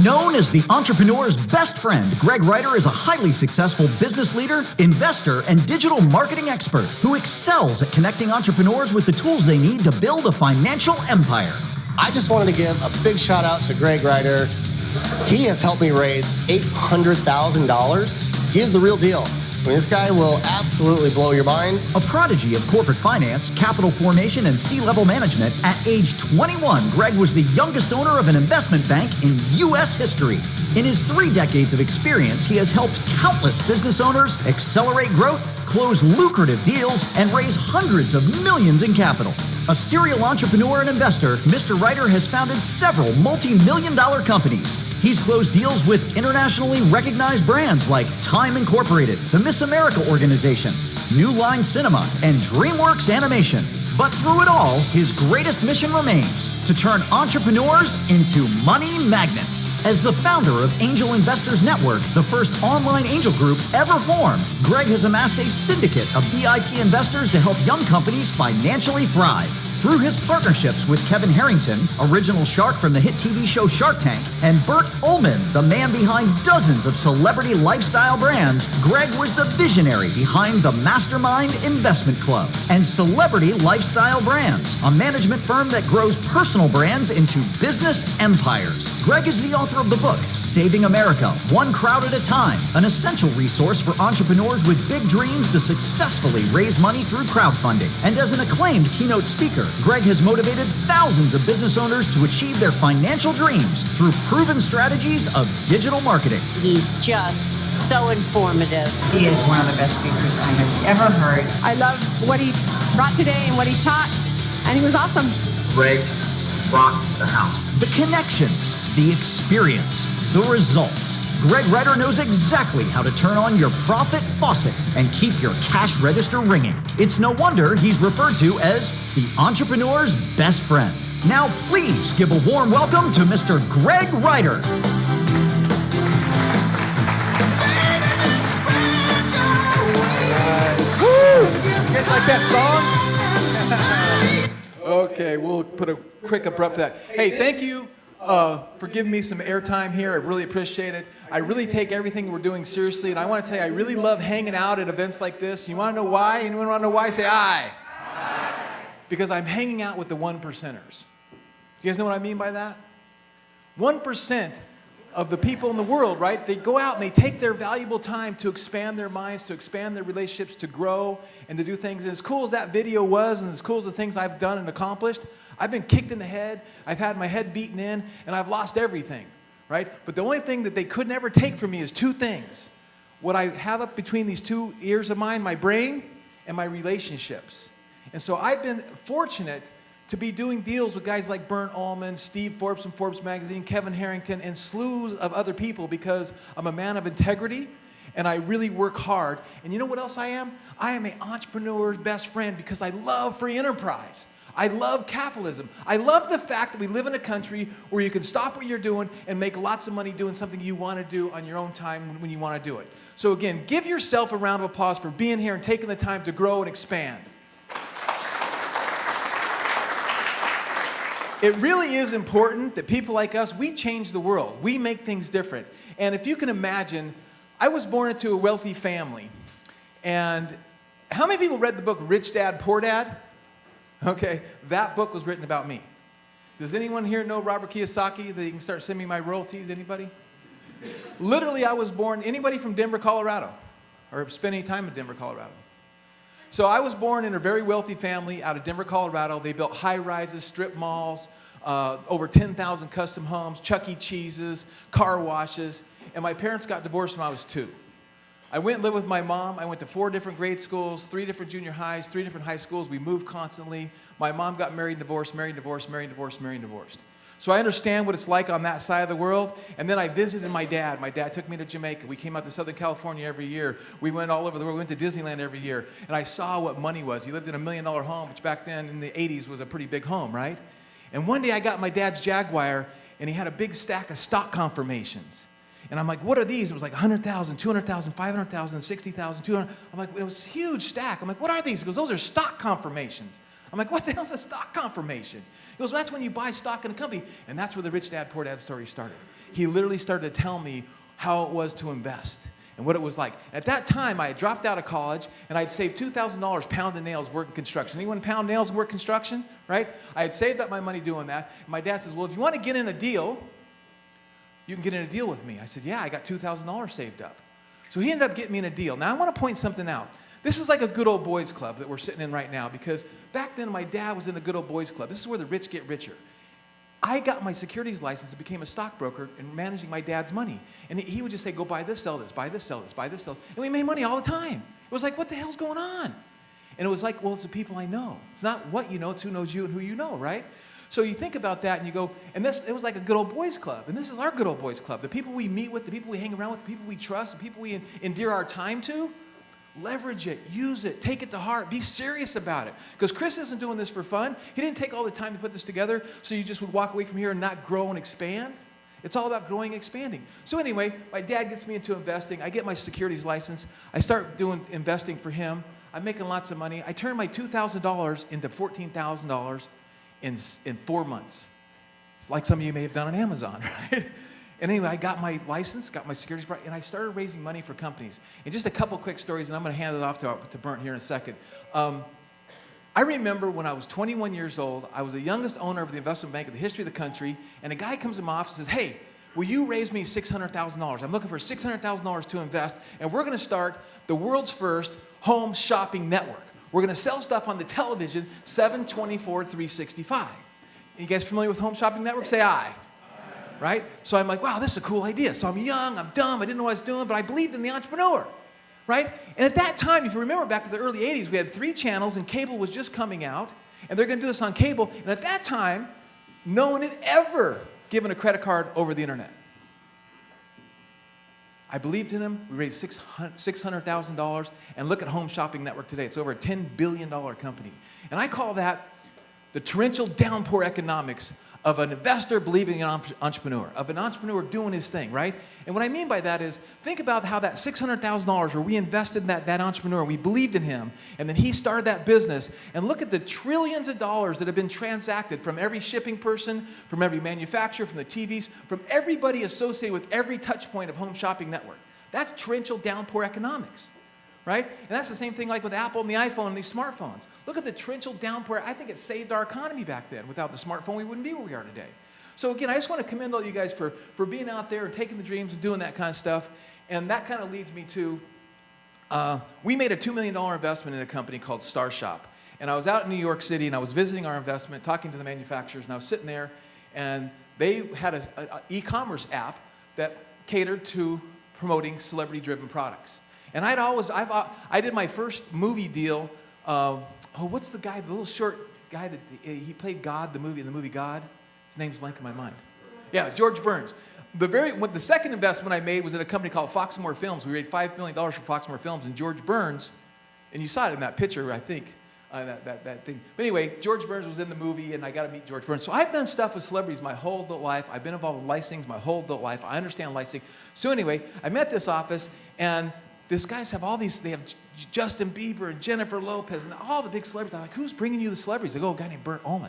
Known as the entrepreneur's best friend, Greg Ryder is a highly successful business leader, investor, and digital marketing expert who excels at connecting entrepreneurs with the tools they need to build a financial empire. I just wanted to give a big shout out to Greg Ryder. He has helped me raise $800,000. He is the real deal. I mean, this guy will absolutely blow your mind. A prodigy of corporate finance, capital formation, and C-level management, at age 21, Greg was the youngest owner of an investment bank in U.S. history. In his 3 decades of experience, he has helped countless business owners accelerate growth, close lucrative deals, and raise hundreds of millions in capital. A serial entrepreneur and investor, Mr. Ryder has founded several multi-million-dollar companies. He's closed deals with internationally recognized brands like Time Incorporated, the Miss America Organization, New Line Cinema, and DreamWorks Animation. But through it all, his greatest mission remains to turn entrepreneurs into money magnets. As the founder of Angel Investors Network, the first online angel group ever formed, Greg has amassed a syndicate of VIP investors to help young companies financially thrive. Through his partnerships with Kevin Harrington, original shark from the hit TV show Shark Tank, and Bernt Ullmann, the man behind dozens of celebrity lifestyle brands, Greg was the visionary behind the Mastermind Investment Club and Celebrity Lifestyle Brands, a management firm that grows personal brands into business empires. Greg is the author of the book, Saving America, One Crowd at a Time, an essential resource for entrepreneurs with big dreams to successfully raise money through crowdfunding. And as an acclaimed keynote speaker, Greg has motivated thousands of business owners to achieve their financial dreams through proven strategies of digital marketing. He's just so informative. He is one of the best speakers I have ever heard. I love what he brought today and what he taught, and he was awesome. Greg rocked the house. The connections, the experience, the results. Greg Ryder knows exactly how to turn on your profit faucet and keep your cash register ringing. It's no wonder he's referred to as the entrepreneur's best friend. Now please give a warm welcome to Mr. Greg Ryder. Woo! You guys like that song? Okay, we'll put a quick abrupt to that. Hey, thank you for giving me some airtime here. I really appreciate it. I really take everything we're doing seriously, and I want to tell you, I really love hanging out at events like this. You want to know why? Anyone want to know why? Say aye. Aye. Because I'm hanging out with the 1%ers. You guys know what I mean by that? 1% of the people in the world, right? They go out and they take their valuable time to expand their minds, to expand their relationships, to grow, and to do things. And as cool as that video was, and as cool as the things I've done and accomplished, I've been kicked in the head, I've had my head beaten in, and I've lost everything, right? But the only thing that they could never take from me is 2 things. What I have up between these 2 ears of mine, my brain and my relationships. And so I've been fortunate to be doing deals with guys like Bernt Ullmann, Steve Forbes from Forbes magazine, Kevin Harrington, and slews of other people because I'm a man of integrity and I really work hard. And you know what else I am? I am an entrepreneur's best friend because I love free enterprise. I love capitalism. I love the fact that we live in a country where you can stop what you're doing and make lots of money doing something you want to do on your own time when you want to do it. So again, give yourself a round of applause for being here and taking the time to grow and expand. It really is important that people like us, we change the world. We make things different. And if you can imagine, I was born into a wealthy family. And how many people read the book Rich Dad, Poor Dad? Okay, that book was written about me. Does anyone here know Robert Kiyosaki, that you can start sending me my royalties? Anybody? Literally, I was born, anybody from Denver, Colorado? Or spent any time in Denver, Colorado? So I was born in a very wealthy family out of Denver, Colorado. They built high-rises, strip malls, over 10,000 custom homes, Chuck E. Cheese's, car washes. And my parents got divorced when I was 2. I went and lived with my mom. I went to 4 different grade schools, 3 different junior highs, 3 different high schools. We moved constantly. My mom got married and divorced, married and divorced, married and divorced, married and divorced. So I understand what it's like on that side of the world. And then I visited my dad. My dad took me to Jamaica. We came out to Southern California every year. We went all over the world. We went to Disneyland every year. And I saw what money was. He lived in $1 million home, which back then in the 80s was a pretty big home, right? And one day I got my dad's Jaguar, and he had a big stack of stock confirmations. And I'm like, what are these? It was like 100,000, 200,000, 500,000, 60,000, 200. I'm like, it was a huge stack. I'm like, what are these? He goes, those are stock confirmations. I'm like, what the hell's a stock confirmation? He goes, well, that's when you buy stock in a company. And that's where the Rich Dad, Poor Dad story started. He literally started to tell me how it was to invest and what it was like. At that time, I had dropped out of college, and I'd saved $2,000 pounding nails working construction. Anyone pound nails and work construction, right? I had saved up my money doing that. And my dad says, well, if you want to get in a deal, you can get in a deal with me. I said, yeah, I got $2,000 saved up. So he ended up getting me in a deal. Now, I want to point something out. This is like a good old boys club that we're sitting in right now, because back then my dad was in a good old boys club. This is where the rich get richer. I got my securities license and became a stockbroker and managing my dad's money. And he would just say, go buy this, sell this, buy this, sell this, buy this, sell this. And we made money all the time. It was like, what the hell's going on? And it was like, well, it's the people I know. It's not what you know, it's who knows you and who you know, right? So you think about that and you go, and it was like a good old boys club. And this is our good old boys club. The people we meet with, the people we hang around with, the people we trust, the people we endear our time to, leverage it, use it, take it to heart, be serious about it. Because Chris isn't doing this for fun. He didn't take all the time to put this together so you just would walk away from here and not grow and expand. It's all about growing and expanding. So anyway, my dad gets me into investing. I get my securities license. I start doing investing for him. I'm making lots of money. I turn my $2,000 into $14,000 in 4 months. It's like some of you may have done on Amazon, right? And anyway, I got my license, got my securities, and I started raising money for companies. And just a couple quick stories, and I'm going to hand it off to Bernt here in a second. I remember when I was 21 years old, I was the youngest owner of the investment bank in the history of the country, and a guy comes in my office and says, hey, will you raise me $600,000? I'm looking for $600,000 to invest, and we're going to start the world's first home shopping network. We're going to sell stuff on the television 7/24/365. You guys familiar with home shopping network? Say aye. Right? So I'm like, wow, this is a cool idea. So I'm young, I'm dumb, I didn't know what I was doing, but I believed in the entrepreneur. Right? And at that time, if you remember back to the early 80s, we had 3 channels and cable was just coming out, and they're going to do this on cable. And at that time, no one had ever given a credit card over the internet. I believed in him. We raised $600,000, and look at Home Shopping Network today. It's over a $10 billion company. And I call that the torrential downpour economics of an investor believing in an entrepreneur, of an entrepreneur doing his thing, right? And what I mean by that is, think about how that $600,000 where we invested in that entrepreneur, we believed in him, and then he started that business, and look at the trillions of dollars that have been transacted from every shipping person, from every manufacturer, from the TVs, from everybody associated with every touch point of Home Shopping Network. That's torrential downpour economics. Right? And that's the same thing like with Apple and the iPhone and these smartphones. Look at the torrential downpour. I think it saved our economy back then. Without the smartphone, we wouldn't be where we are today. So again, I just want to commend all you guys for being out there and taking the dreams and doing that kind of stuff. And that kind of leads me to, we made a $2 million investment in a company called Star Shop. And I was out in New York City, and I was visiting our investment, talking to the manufacturers, and I was sitting there, and they had an e-commerce app that catered to promoting celebrity-driven products. And I did my first movie deal. What's the guy, the little short guy that he played God, in the movie God? His name's blank in my mind. Yeah, George Burns. The second investment I made was in a company called Foxmore Films. We raised $5 million for Foxmore Films, and George Burns, and you saw it in that picture, I think, that thing. But anyway, George Burns was in the movie, and I got to meet George Burns. So I've done stuff with celebrities my whole adult life. I've been involved with licensing my whole adult life. I understand licensing. So anyway, I met this office, and these guys have all these, they have Justin Bieber and Jennifer Lopez and all the big celebrities. I'm like, who's bringing you the celebrities? They go, a guy named Bernt Ullmann.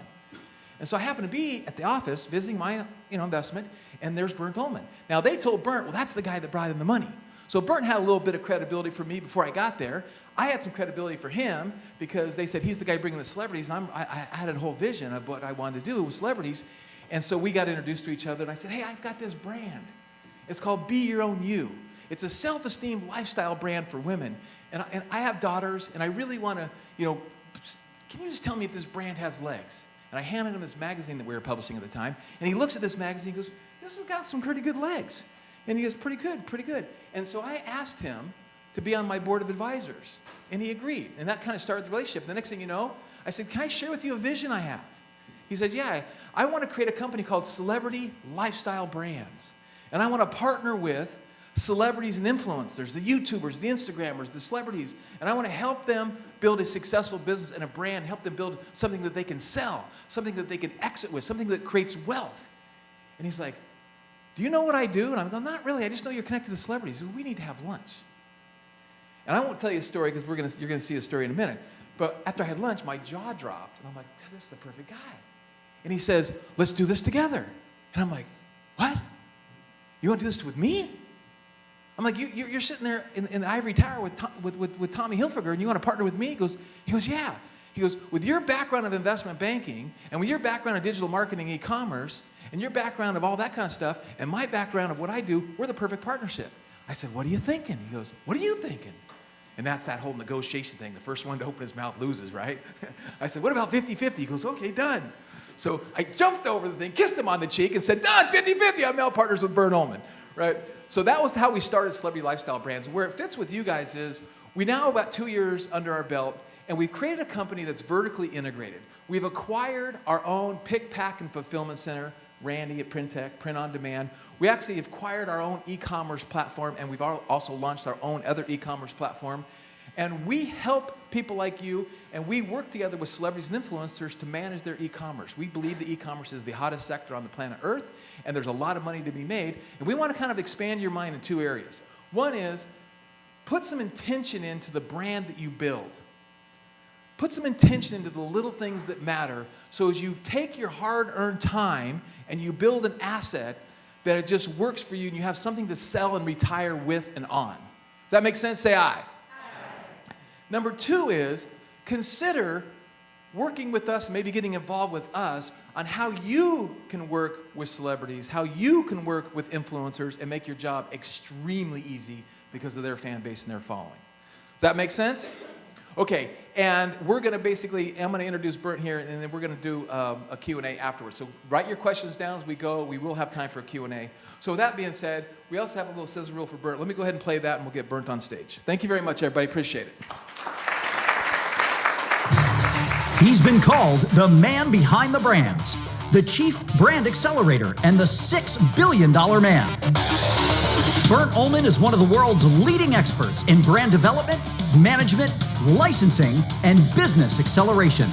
And so I happened to be at the office visiting my investment, and there's Bernt Ullmann. Now they told Bernt, well, that's the guy that brought in the money. So Bernt had a little bit of credibility for me before I got there. I had some credibility for him because they said he's the guy bringing the celebrities, and I had a whole vision of what I wanted to do with celebrities. And so we got introduced to each other, and I said, hey, I've got this brand. It's called Be Your Own You. It's a self-esteem lifestyle brand for women. And I have daughters, and I really want to, can you just tell me if this brand has legs? And I handed him this magazine that we were publishing at the time, and he looks at this magazine and goes, this has got some pretty good legs. And he goes, pretty good, pretty good. And so I asked him to be on my board of advisors, and he agreed. And that kind of started the relationship. The next thing you know, I said, can I share with you a vision I have? He said, yeah, I want to create a company called Celebrity Lifestyle Brands. And I want to partner with celebrities and influencers, the YouTubers, the Instagrammers, the celebrities, and I want to help them build a successful business and a brand, help them build something that they can sell, something that they can exit with, something that creates wealth. And he's like, do you know what I do? And I'm going, not really, I just know you're connected to celebrities. We need to have lunch. And I won't tell you a story because you're going to see a story in a minute. But after I had lunch, my jaw dropped, and I'm like, God, this is the perfect guy. And he says, let's do this together. And I'm like, what? You want to do this with me? I'm like, you're sitting there in the ivory tower with Tommy Hilfiger, and you want to partner with me? He goes, yeah. He goes, with your background of investment banking, and with your background of digital marketing, e-commerce, and your background of all that kind of stuff, and my background of what I do, we're the perfect partnership. I said, what are you thinking? He goes, what are you thinking? And that's that whole negotiation thing. The first one to open his mouth loses, right? I said, what about 50-50? He goes, okay, done. So I jumped over the thing, kissed him on the cheek, and said, done, 50-50. I'm now partners with Bernt Ullmann, right? So that was how we started Celebrity Lifestyle Brands. Where it fits with you guys is we now have about 2 years under our belt, and we've created a company that's vertically integrated. We've acquired our own pick, pack, and fulfillment center, Randy at Blendtec, print on demand. We actually have acquired our own e-commerce platform, and we've also launched our own other e-commerce platform. And we help people like you, and we work together with celebrities and influencers to manage their e-commerce. We believe the e-commerce is the hottest sector on the planet Earth, and there's a lot of money to be made. And we want to kind of expand your mind in 2 areas. One is, put some intention into the brand that you build. Put some intention into the little things that matter, so as you take your hard-earned time and you build an asset, that it just works for you and you have something to sell and retire with and on. Does that make sense? Say aye. Aye. Number 2 is, consider working with us, maybe getting involved with us on how you can work with celebrities, how you can work with influencers and make your job extremely easy because of their fan base and their following. Does that make sense? Okay, and we're going to basically, I'm going to introduce Bernt here, and then we're going to do a Q&A afterwards. So write your questions down as we go. We will have time for a Q&A. So with that being said, we also have a little sizzle reel for Bernt. Let me go ahead and play that, and we'll get Bernt on stage. Thank you very much, everybody. Appreciate it. He's been called the man behind the brands, the chief brand accelerator, and the $6 billion man. Bernt Ullmann is one of the world's leading experts in brand development, management, licensing, and business acceleration.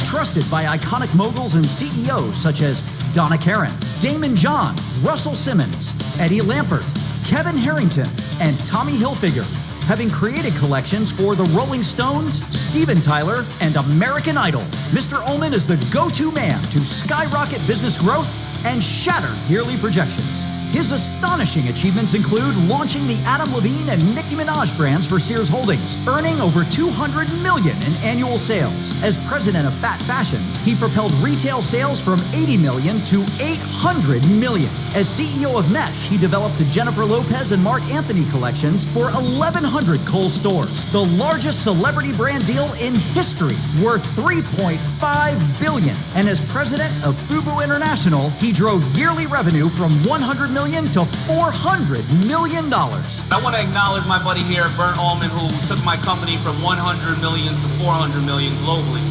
Trusted by iconic moguls and CEOs such as Donna Karan, Damon John, Russell Simmons, Eddie Lampert, Kevin Harrington, and Tommy Hilfiger, having created collections for the Rolling Stones, Steven Tyler, and American Idol. Mr. Ullmann is the go-to man to skyrocket business growth and shatter yearly projections. His astonishing achievements include launching the Adam Levine and Nicki Minaj brands for Sears Holdings, earning over $200 million in annual sales. As president of Fat Fashions, he propelled retail sales from $80 million to $800 million. As CEO of Mesh, he developed the Jennifer Lopez and Mark Anthony collections for 1,100 Kohl's stores, the largest celebrity brand deal in history, worth $3.5 billion. And as president of Fubu International, he drove yearly revenue from $100 million to $400 million. I want to acknowledge my buddy here, Bernt Ullmann, who took my company from 100 million to 400 million globally.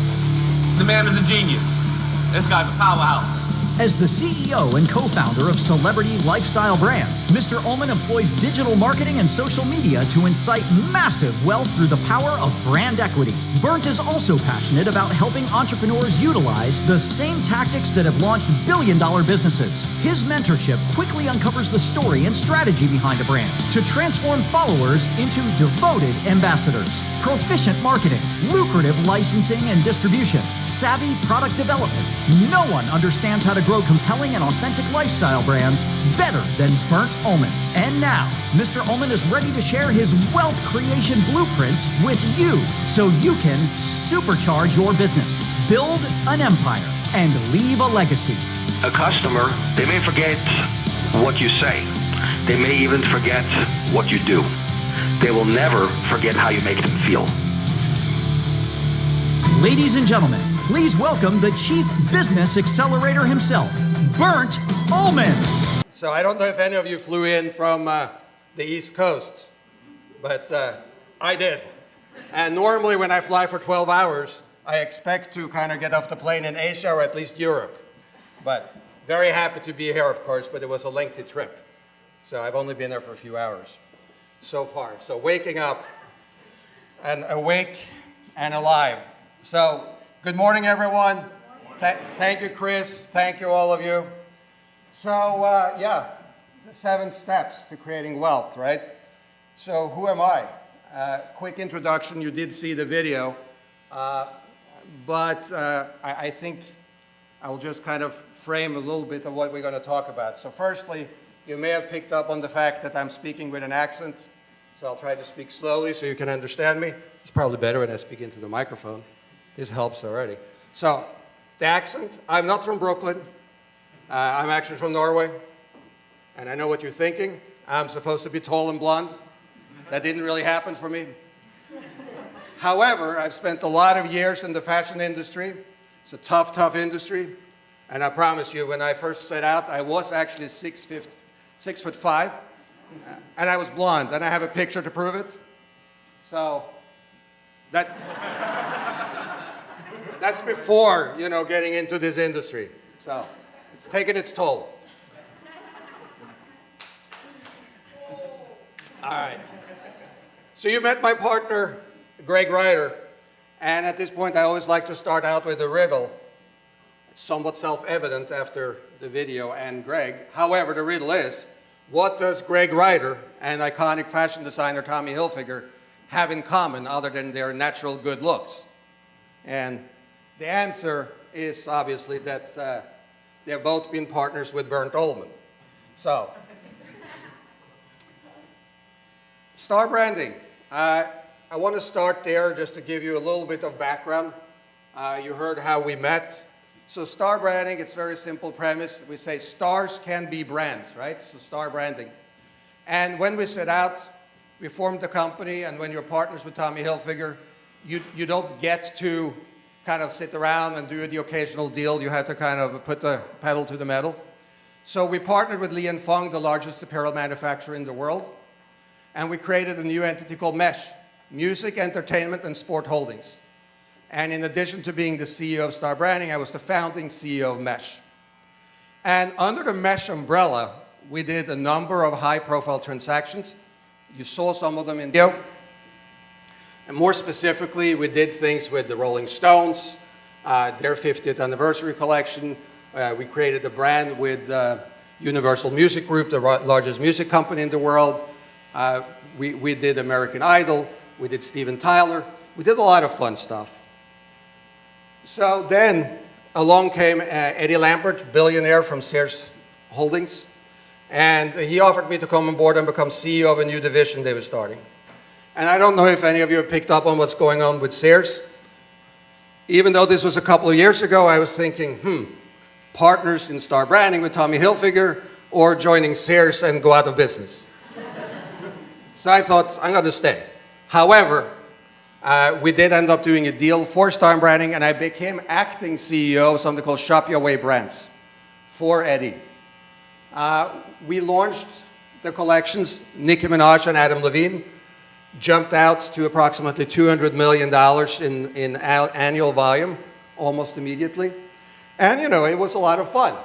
The man is a genius. This guy's a powerhouse. As the CEO and co-founder of Celebrity Lifestyle Brands, Mr. Ullmann employs digital marketing and social media to incite massive wealth through the power of brand equity. Bernt is also passionate about helping entrepreneurs utilize the same tactics that have launched billion-dollar businesses. His mentorship quickly uncovers the story and strategy behind a brand to transform followers into devoted ambassadors. Proficient marketing, lucrative licensing and distribution, savvy product development. No one understands how to grow compelling and authentic lifestyle brands better than Bernt Ullmann. And now, Mr. Ullmann is ready to share his wealth creation blueprints with you so you can supercharge your business, build an empire, and leave a legacy. A customer, they may forget what you say. They may even forget what you do. They will never forget how you make them feel. Ladies and gentlemen, please welcome the Chief Business Accelerator himself, Bernt Ullmann. So I don't know if any of you flew in from the East Coast, but I did. And normally when I fly for 12 hours, I expect to kind of get off the plane in Asia or at least Europe. But very happy to be here, of course, but it was a lengthy trip. So I've only been there for a few hours so far. So waking up and awake and alive. So good morning, everyone. Thank you, Chris. Thank you, all of you. So yeah, the 7 steps to creating wealth, right? So who am I? quick introduction. You did see the video, but I think I will just kind of frame a little bit of what we're going to talk about. So firstly, you may have picked up on the fact that I'm speaking with an accent, so I'll try to speak slowly so you can understand me. It's probably better when I speak into the microphone. This helps already. So, the accent, I'm not from Brooklyn. I'm actually from Norway. And I know what you're thinking. I'm supposed to be tall and blonde. That didn't really happen for me. However, I've spent a lot of years in the fashion industry. It's a tough, tough industry. And I promise you, when I first set out, I was actually 6'5", and I was blonde, and I have a picture to prove it. So, that's before, you know, getting into this industry. So, it's taken its toll. All right. So you met my partner, Greg Ryder, and at this point I always like to start out with a riddle. It's somewhat self-evident after the video and Greg. However, the riddle is, what does Greg Ryder and iconic fashion designer Tommy Hilfiger have in common other than their natural good looks? And the answer is obviously that they've both been partners with Bernt Ullmann. So, star branding. I want to start there just to give you a little bit of background. You heard how we met. So star branding, it's a very simple premise. We say stars can be brands, right? So star branding. And when we set out, we formed the company, and when you're partners with Tommy Hilfiger, you don't get to kind of sit around and do the occasional deal. You have to kind of put the pedal to the metal. So we partnered with Li & Fung, the largest apparel manufacturer in the world, and we created a new entity called MESH, Music, Entertainment, and Sport Holdings. And in addition to being the CEO of Star Branding, I was the founding CEO of MESH. And under the MESH umbrella, we did a number of high-profile transactions. You saw some of them in the video. And more specifically, we did things with the Rolling Stones, their 50th anniversary collection. We created a brand with Universal Music Group, the largest music company in the world. We did American Idol. We did Steven Tyler. We did a lot of fun stuff. So then along came Eddie Lambert, billionaire from Sears Holdings, and he offered me to come on board and become CEO of a new division they were starting. And I don't know if any of you have picked up on what's going on with Sears. Even though this was a couple of years ago, I was thinking, partners in Star Branding with Tommy Hilfiger or joining Sears and go out of business. So I thought, I'm going to stay. However, we did end up doing a deal for Star Branding, and I became acting CEO of something called Shop Your Way Brands for Eddie. We launched the collections. Nicki Minaj and Adam Levine jumped out to approximately $200 million in annual volume almost immediately. And, you know, it was a lot of fun.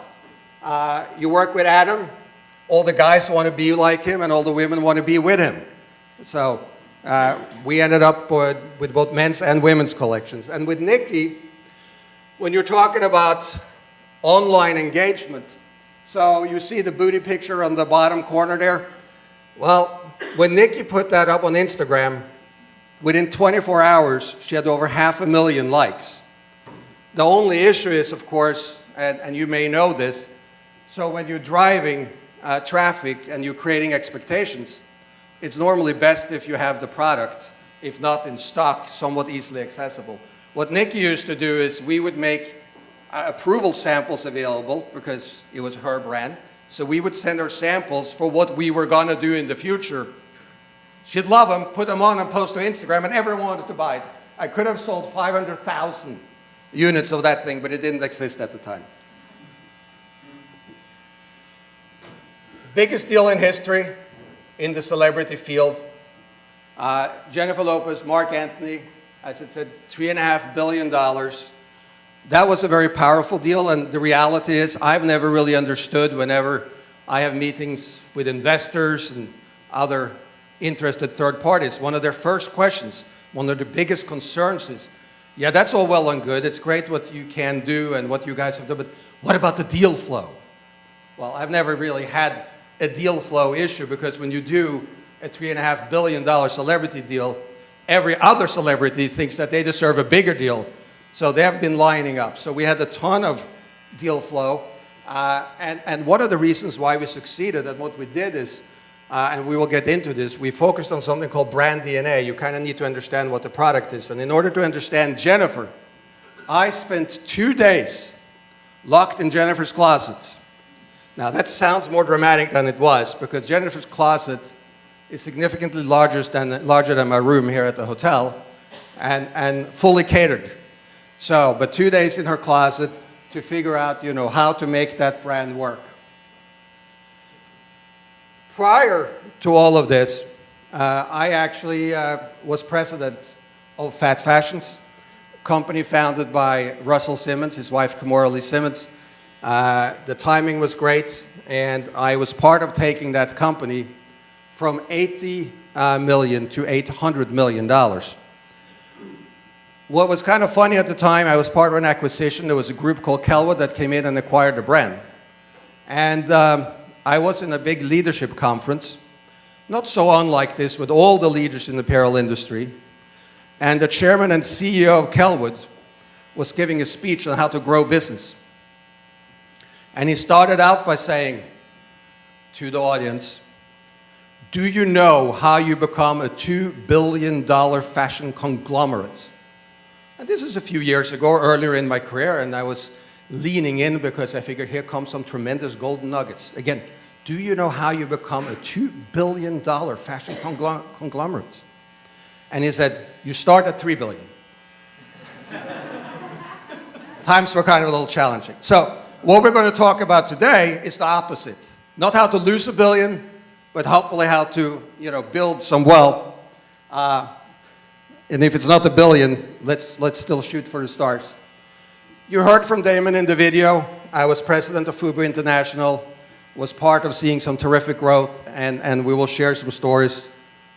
You work with Adam, all the guys want to be like him, and all the women want to be with him. So we ended up with both men's and women's collections. And with Nicki, when you're talking about online engagement, so you see the booty picture on the bottom corner there? Well, when Nicki put that up on Instagram, within 24 hours, she had over 500,000 likes. The only issue is, of course, and you may know this, so when you're driving traffic and you're creating expectations, it's normally best if you have the product, if not in stock, somewhat easily accessible. What Nicki used to do is we would make approval samples available because it was her brand. So we would send her samples for what we were going to do in the future. She'd love them, put them on and post to Instagram, and everyone wanted to buy it. I could have sold 500,000 units of that thing, but it didn't exist at the time. Biggest deal in history in the celebrity field. Jennifer Lopez, Mark Anthony, as it said, $3.5 billion. That was a very powerful deal, and the reality is I've never really understood whenever I have meetings with investors and other interested third parties, one of their first questions, one of the biggest concerns is, yeah, that's all well and good. It's great what you can do and what you guys have done, but what about the deal flow? Well, I've never really had a deal flow issue because when you do a $3.5 billion celebrity deal, every other celebrity thinks that they deserve a bigger deal. So they have been lining up. So we had a ton of deal flow. And one of the reasons why we succeeded and what we did is, and we will get into this, we focused on something called brand DNA. You kind of need to understand what the product is. And in order to understand Jennifer, I spent 2 days locked in Jennifer's closet. Now that sounds more dramatic than it was, because Jennifer's closet is significantly larger than my room here at the hotel, and fully catered. So, but 2 days in her closet to figure out, you know, how to make that brand work. Prior to all of this, I actually was president of Fat Fashions, a company founded by Russell Simmons, his wife Kimora Lee Simmons. The timing was great, and I was part of taking that company from $80 million to $800 million. What was kind of funny at the time, I was part of an acquisition. There was a group called Kelwood that came in and acquired the brand. And I was in a big leadership conference, not so unlike this, with all the leaders in the apparel industry. And the chairman and CEO of Kelwood was giving a speech on how to grow business. And he started out by saying to the audience, "Do you know how you become a $2 billion fashion conglomerate?" And this is a few years ago, earlier in my career, and I was leaning in because I figured here comes some tremendous golden nuggets. Again, do you know how you become a $2 billion fashion conglomerate? And he said, you start at $3 billion. Times were kind of a little challenging. So what we're going to talk about today is the opposite. Not how to lose $1 billion, but hopefully how to, you know, build some wealth. And if it's not $1 billion, let's still shoot for the stars. You heard from Damon in the video. I was president of FUBU International, was part of seeing some terrific growth, and we will share some stories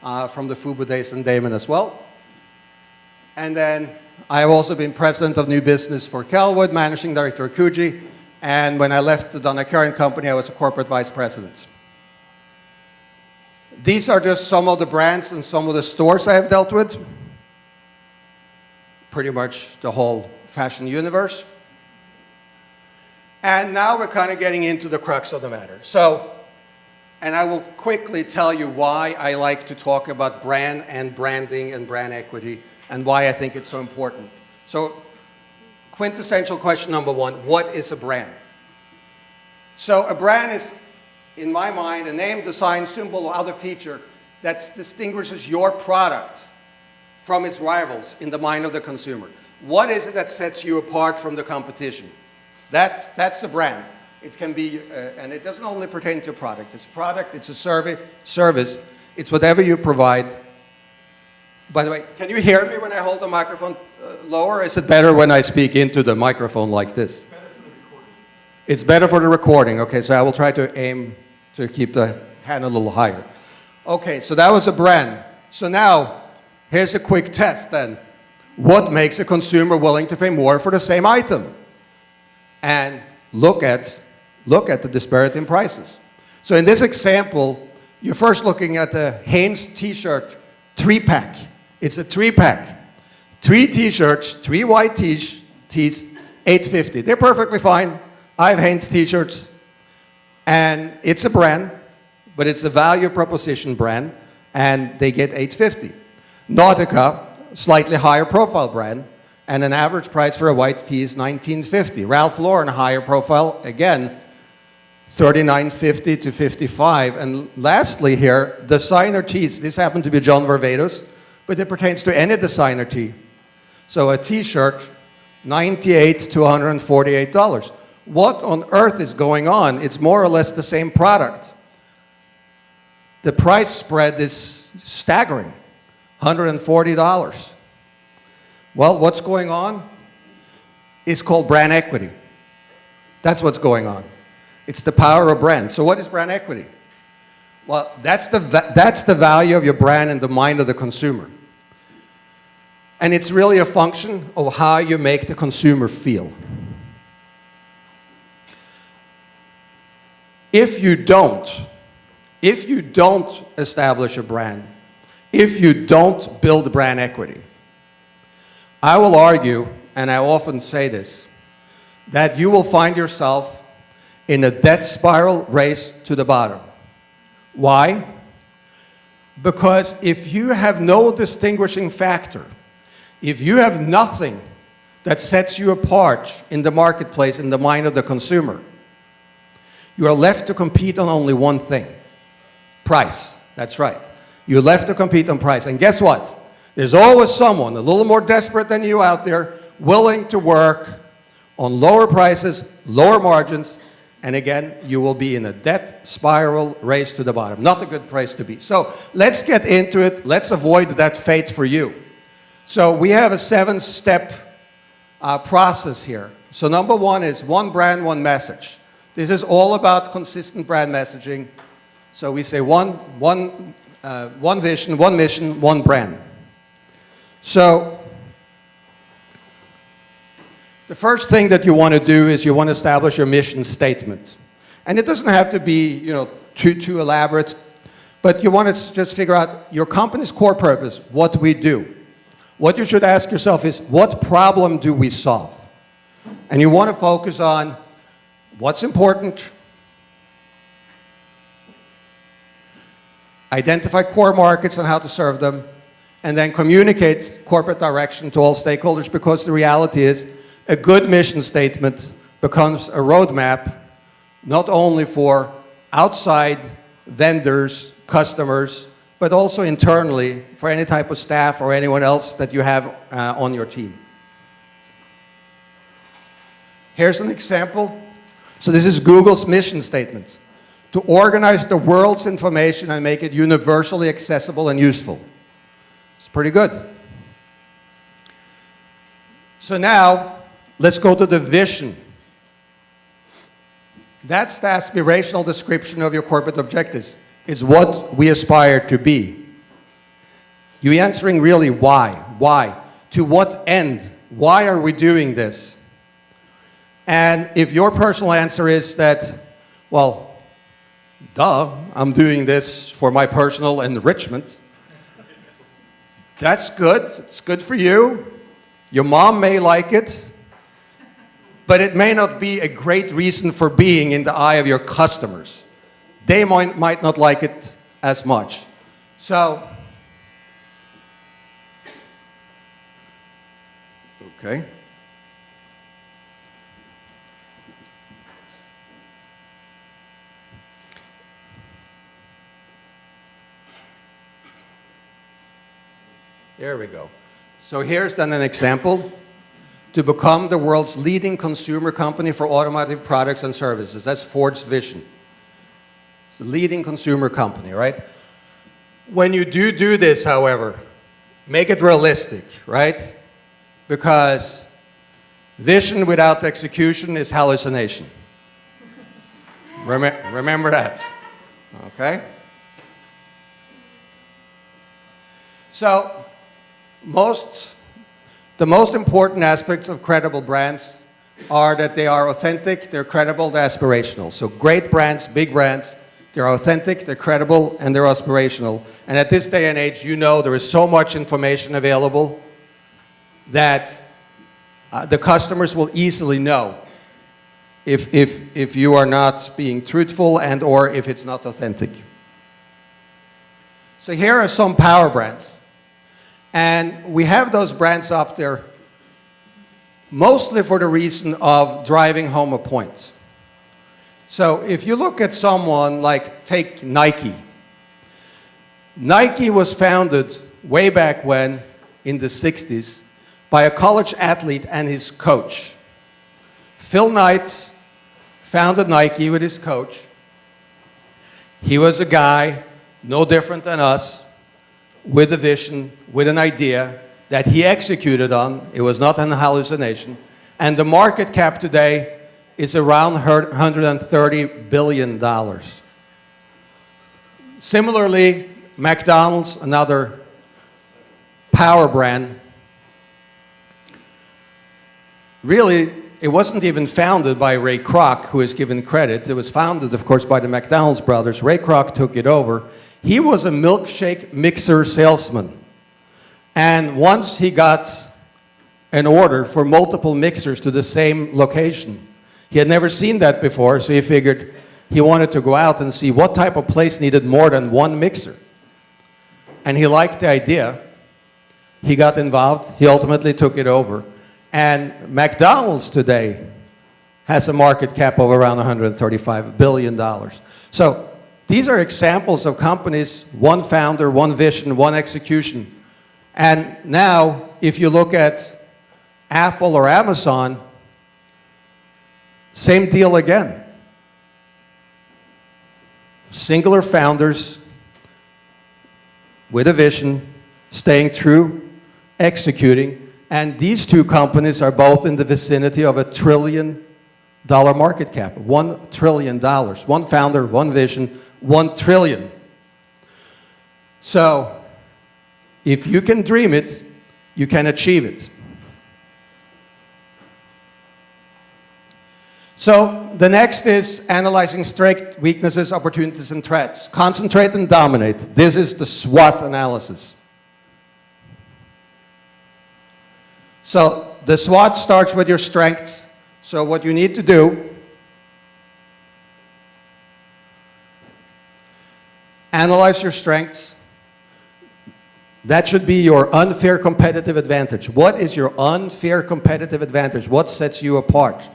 from the FUBU days and Damon as well. And then I have also been president of new business for Kelwood, managing director of Kuji, and when I left the Donna Karan company, I was a corporate vice president. These are just some of the brands and some of the stores I have dealt with. Pretty much the whole fashion universe. And now we're kind of getting into the crux of the matter. So, and I will quickly tell you why I like to talk about brand and branding and brand equity and why I think it's so important. So, quintessential question number one, what is a brand? So a brand is, in my mind, a name, design, symbol, or other feature that distinguishes your product from its rivals in the mind of the consumer. What is it that sets you apart from the competition? That's a brand. It can be, and it doesn't only pertain to a product. It's a product, it's a service, it's whatever you provide. By the way, can you hear me when I hold the microphone lower? Is it better when I speak into the microphone like this? It's better for the recording. Okay, so I will try to aim to keep the hand a little higher. Okay, so that was a brand. So now, here's a quick test then. What makes a consumer willing to pay more for the same item? And look at the disparity in prices. So in this example, you're first looking at the Hanes t-shirt 3-pack. It's a 3-pack. 3 t-shirts, 3 white tees, $8.50. They're perfectly fine. I have Hanes t-shirts. And it's a brand, but it's a value proposition brand, and they get $8.50. Nautica, slightly higher profile brand, and an average price for a white tee is $19.50. Ralph Lauren, higher profile, again, $39.50 to $55. And lastly here, designer tees. This happened to be John Varvatos, but it pertains to any designer tee. So a t-shirt, $98 to $148. What on earth is going on? It's more or less the same product. The price spread is staggering, $140. Well, what's going on? It's called brand equity. That's what's going on. It's the power of brand. So what is brand equity? Well, that's the value of your brand in the mind of the consumer. And it's really a function of how you make the consumer feel. If you don't if you don't establish a brand, if you don't build brand equity, I will argue, and I often say this, that you will find yourself in a debt spiral race to the bottom. Why? Because if you have no distinguishing factor, if you have nothing that sets you apart in the marketplace, in the mind of the consumer, you are left to compete on only one thing: price. That's right. You're left to compete on price. And guess what? There's always someone a little more desperate than you out there willing to work on lower prices, lower margins, and again, you will be in a debt spiral race to the bottom. Not a good place to be. So let's get into it. Let's avoid that fate for you. So we have a 7-step process here. So number 1 is one brand, one message. This is all about consistent brand messaging. So we say one vision, one mission, one brand. So the first thing that you want to do is you want to establish your mission statement. And it doesn't have to be, too elaborate, but you want to just figure out your company's core purpose, what we do. What you should ask yourself is, what problem do we solve? And you want to focus on what's important, identify core markets and how to serve them, and then communicate corporate direction to all stakeholders, because the reality is a good mission statement becomes a roadmap not only for outside vendors, customers, but also internally for any type of staff or anyone else that you have on your team. Here's an example. So this is Google's mission statement: to organize the world's information and make it universally accessible and useful. It's pretty good. So now, let's go to the vision. That's the aspirational description of your corporate objectives. It's what we aspire to be. You're answering really why. Why? To what end? Why are we doing this? And if your personal answer is that, well, duh, I'm doing this for my personal enrichment, that's good. It's good for you. Your mom may like it, but it may not be a great reason for being in the eye of your customers. They might not like it as much. So, okay. There we go. So here's then an example: to become the world's leading consumer company for automotive products and services. That's Ford's vision. It's a leading consumer company, right? When you do this, however, make it realistic, right? Because vision without execution is hallucination. Remember that, okay? So, the most important aspects of credible brands are that they are authentic, they're credible, they're aspirational. So great brands, big brands, they're authentic, they're credible, and they're aspirational. And at this day and age, there is so much information available that the customers will easily know if you are not being truthful and or if it's not authentic. So here are some power brands. And we have those brands up there mostly for the reason of driving home a point. So if you look at someone like, take Nike. Nike was founded way back when, in the 60s, by a college athlete and his coach. Phil Knight founded Nike with his coach. He was a guy no different than us, with a vision, with an idea that he executed on. It was not an hallucination. And the market cap today is around $130 billion. Similarly, McDonald's, another power brand, really it wasn't even founded by Ray Kroc, who is given credit. It was founded, of course, by the McDonald's brothers. Ray Kroc took it over. He was a milkshake mixer salesman. And once he got an order for multiple mixers to the same location, he had never seen that before, so he figured he wanted to go out and see what type of place needed more than one mixer. And he liked the idea. He got involved. He ultimately took it over. And McDonald's today has a market cap of around $135 billion. So these are examples of companies, one founder, one vision, one execution. And now, if you look at Apple or Amazon, same deal again. Singular founders with a vision, staying true, executing. And these two companies are both in the vicinity of $1 trillion market cap. $1 trillion. One founder, one vision, 1 trillion. So, if you can dream it, you can achieve it. So, the next is analyzing strengths, weaknesses, opportunities, and threats. Concentrate and dominate. This is the SWOT analysis. So the SWOT starts with your strengths. So what you need to do, analyze your strengths. That should be your unfair competitive advantage. What is your unfair competitive advantage? What sets you apart?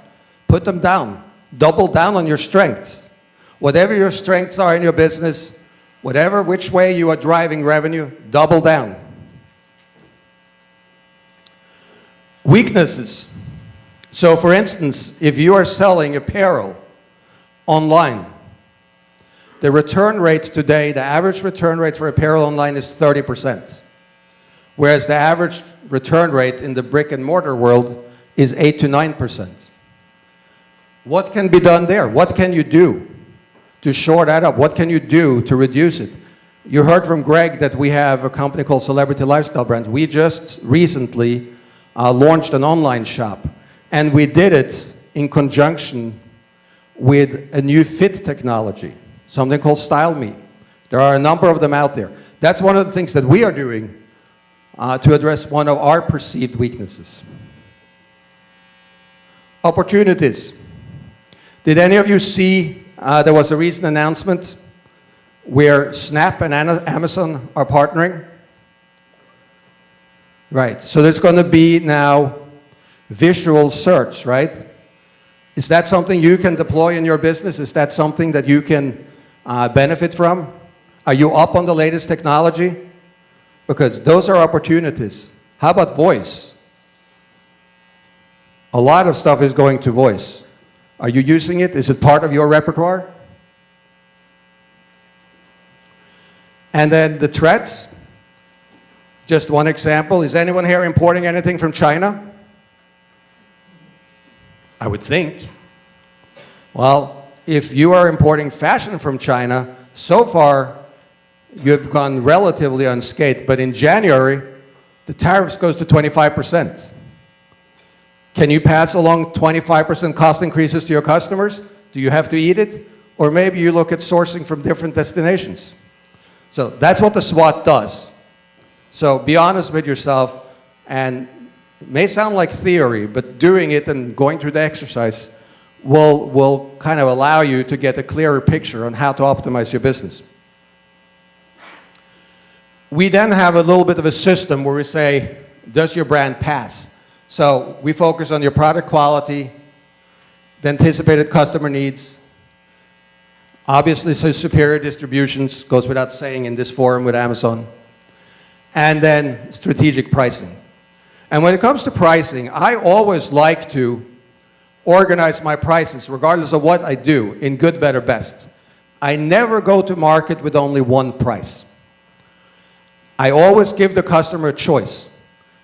Put them down. Double down on your strengths. Whatever your strengths are in your business, which way you are driving revenue, double down. Weaknesses. So for instance, if you are selling apparel online, the return rate today, the average return rate for apparel online is 30%. Whereas the average return rate in the brick and mortar world is 8 to 9%. What can be done there? What can you do to shore that up? What can you do to reduce it? You heard from Greg that we have a company called Celebrity Lifestyle Brands. We just recently launched an online shop, and we did it in conjunction with a new fit technology, something called StyleMe. There are a number of them out there. That's one of the things that we are doing to address one of our perceived weaknesses. Opportunities. Did any of you see there was a recent announcement where Snap and Amazon are partnering? Right, so there's going to be now visual search, right? Is that something you can deploy in your business? Is that something that you can benefit from? Are you up on the latest technology? Because those are opportunities. How about voice? A lot of stuff is going to voice. Are you using it? Is it part of your repertoire? And then the threats. Just one example. Is anyone here importing anything from China? I would think. Well, if you are importing fashion from China, so far you've gone relatively unscathed, but in January, the tariffs goes to 25%. Can you pass along 25% cost increases to your customers? Do you have to eat it? Or maybe you look at sourcing from different destinations. So that's what the SWOT does. So be honest with yourself, and it may sound like theory, but doing it and going through the exercise will kind of allow you to get a clearer picture on how to optimize your business. We then have a little bit of a system where we say, does your brand pass? So we focus on your product quality, the anticipated customer needs, obviously so superior distributions, goes without saying in this forum with Amazon, and then strategic pricing. And when it comes to pricing, I always like to organize my prices, regardless of what I do, in good, better, best. I never go to market with only one price. I always give the customer a choice,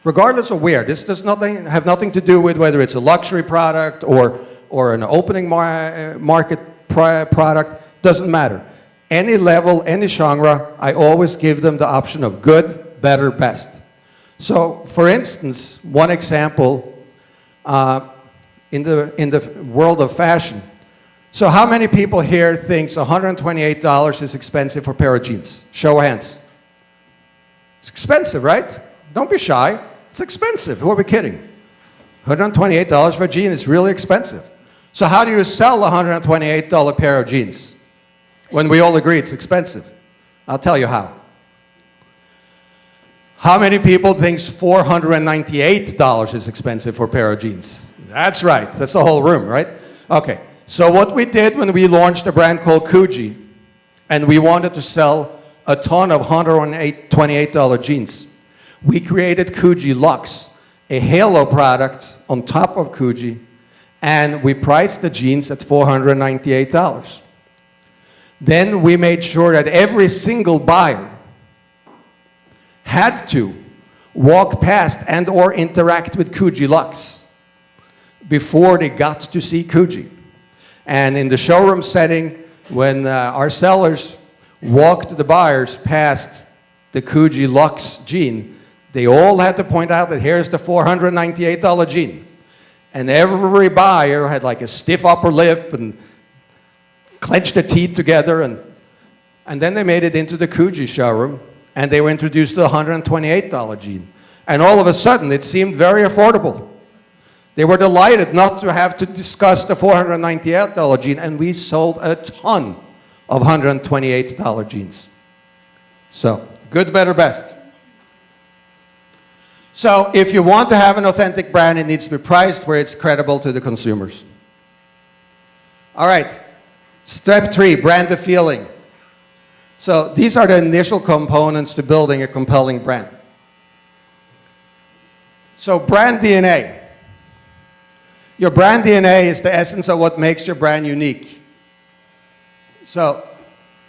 regardless of where. This does have nothing to do with whether it's a luxury product or an opening market product. Doesn't matter. Any level, any genre, I always give them the option of good, better, best. So, for instance, one example, in the world of fashion. So how many people here thinks $128 is expensive for a pair of jeans? Show of hands. It's expensive, right? Don't be shy. It's expensive. Who are we kidding? $128 for a jean is really expensive. So how do you sell a $128 pair of jeans when we all agree it's expensive? I'll tell you how. How many people thinks $498 is expensive for a pair of jeans? That's right. That's the whole room, right? Okay. So what we did when we launched a brand called Coogi, and we wanted to sell a ton of $128 jeans, we created Coogi Luxe, a halo product on top of Coogi, and we priced the jeans at $498. Then we made sure that every single buyer had to walk past and or interact with Coogi Luxe before they got to see Coogi. And in the showroom setting, when our sellers walked the buyers past the Coogi Luxe jean, they all had to point out that here's the $498 jean. And every buyer had like a stiff upper lip and clenched their teeth together. And then they made it into the Coogi showroom, and they were introduced to the $128 jean. And all of a sudden, it seemed very affordable. They were delighted not to have to discuss the $498 jean, and we sold a ton of $128 jeans. So, good, better, best. So, if you want to have an authentic brand, it needs to be priced where it's credible to the consumers. All right, step 3, brand the feeling. So, these are the initial components to building a compelling brand. So, brand DNA. Your brand DNA is the essence of what makes your brand unique. So,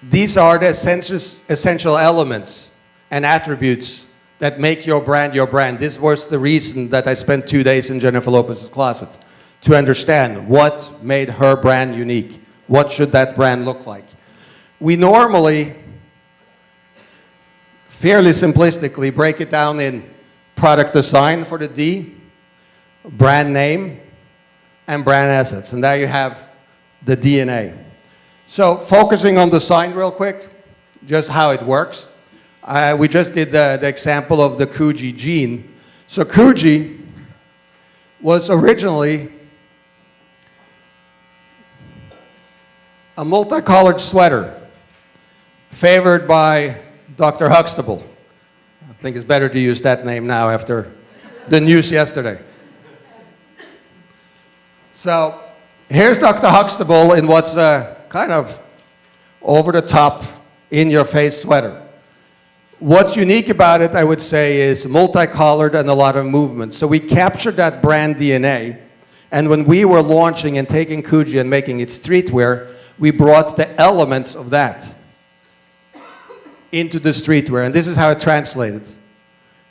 these are the essential elements and attributes that make your brand your brand. This was the reason that I spent 2 days in Jennifer Lopez's closet, to understand what made her brand unique. What should that brand look like? We normally, fairly simplistically, break it down in product design for the D, brand name, and brand assets. And there you have the DNA. So focusing on design real quick, just how it works. We just did the example of the Coogi jean. So Coogi was originally a multicolored sweater favored by Dr. Huxtable. I think it's better to use that name now after the news yesterday. So here's Dr. Huxtable in what's a kind of over-the-top, in-your-face sweater. What's unique about it, I would say, is multicolored and a lot of movement. So we captured that brand DNA, and when we were launching and taking Coogi and making it streetwear, we brought the elements of that into the streetwear, and this is how it translated.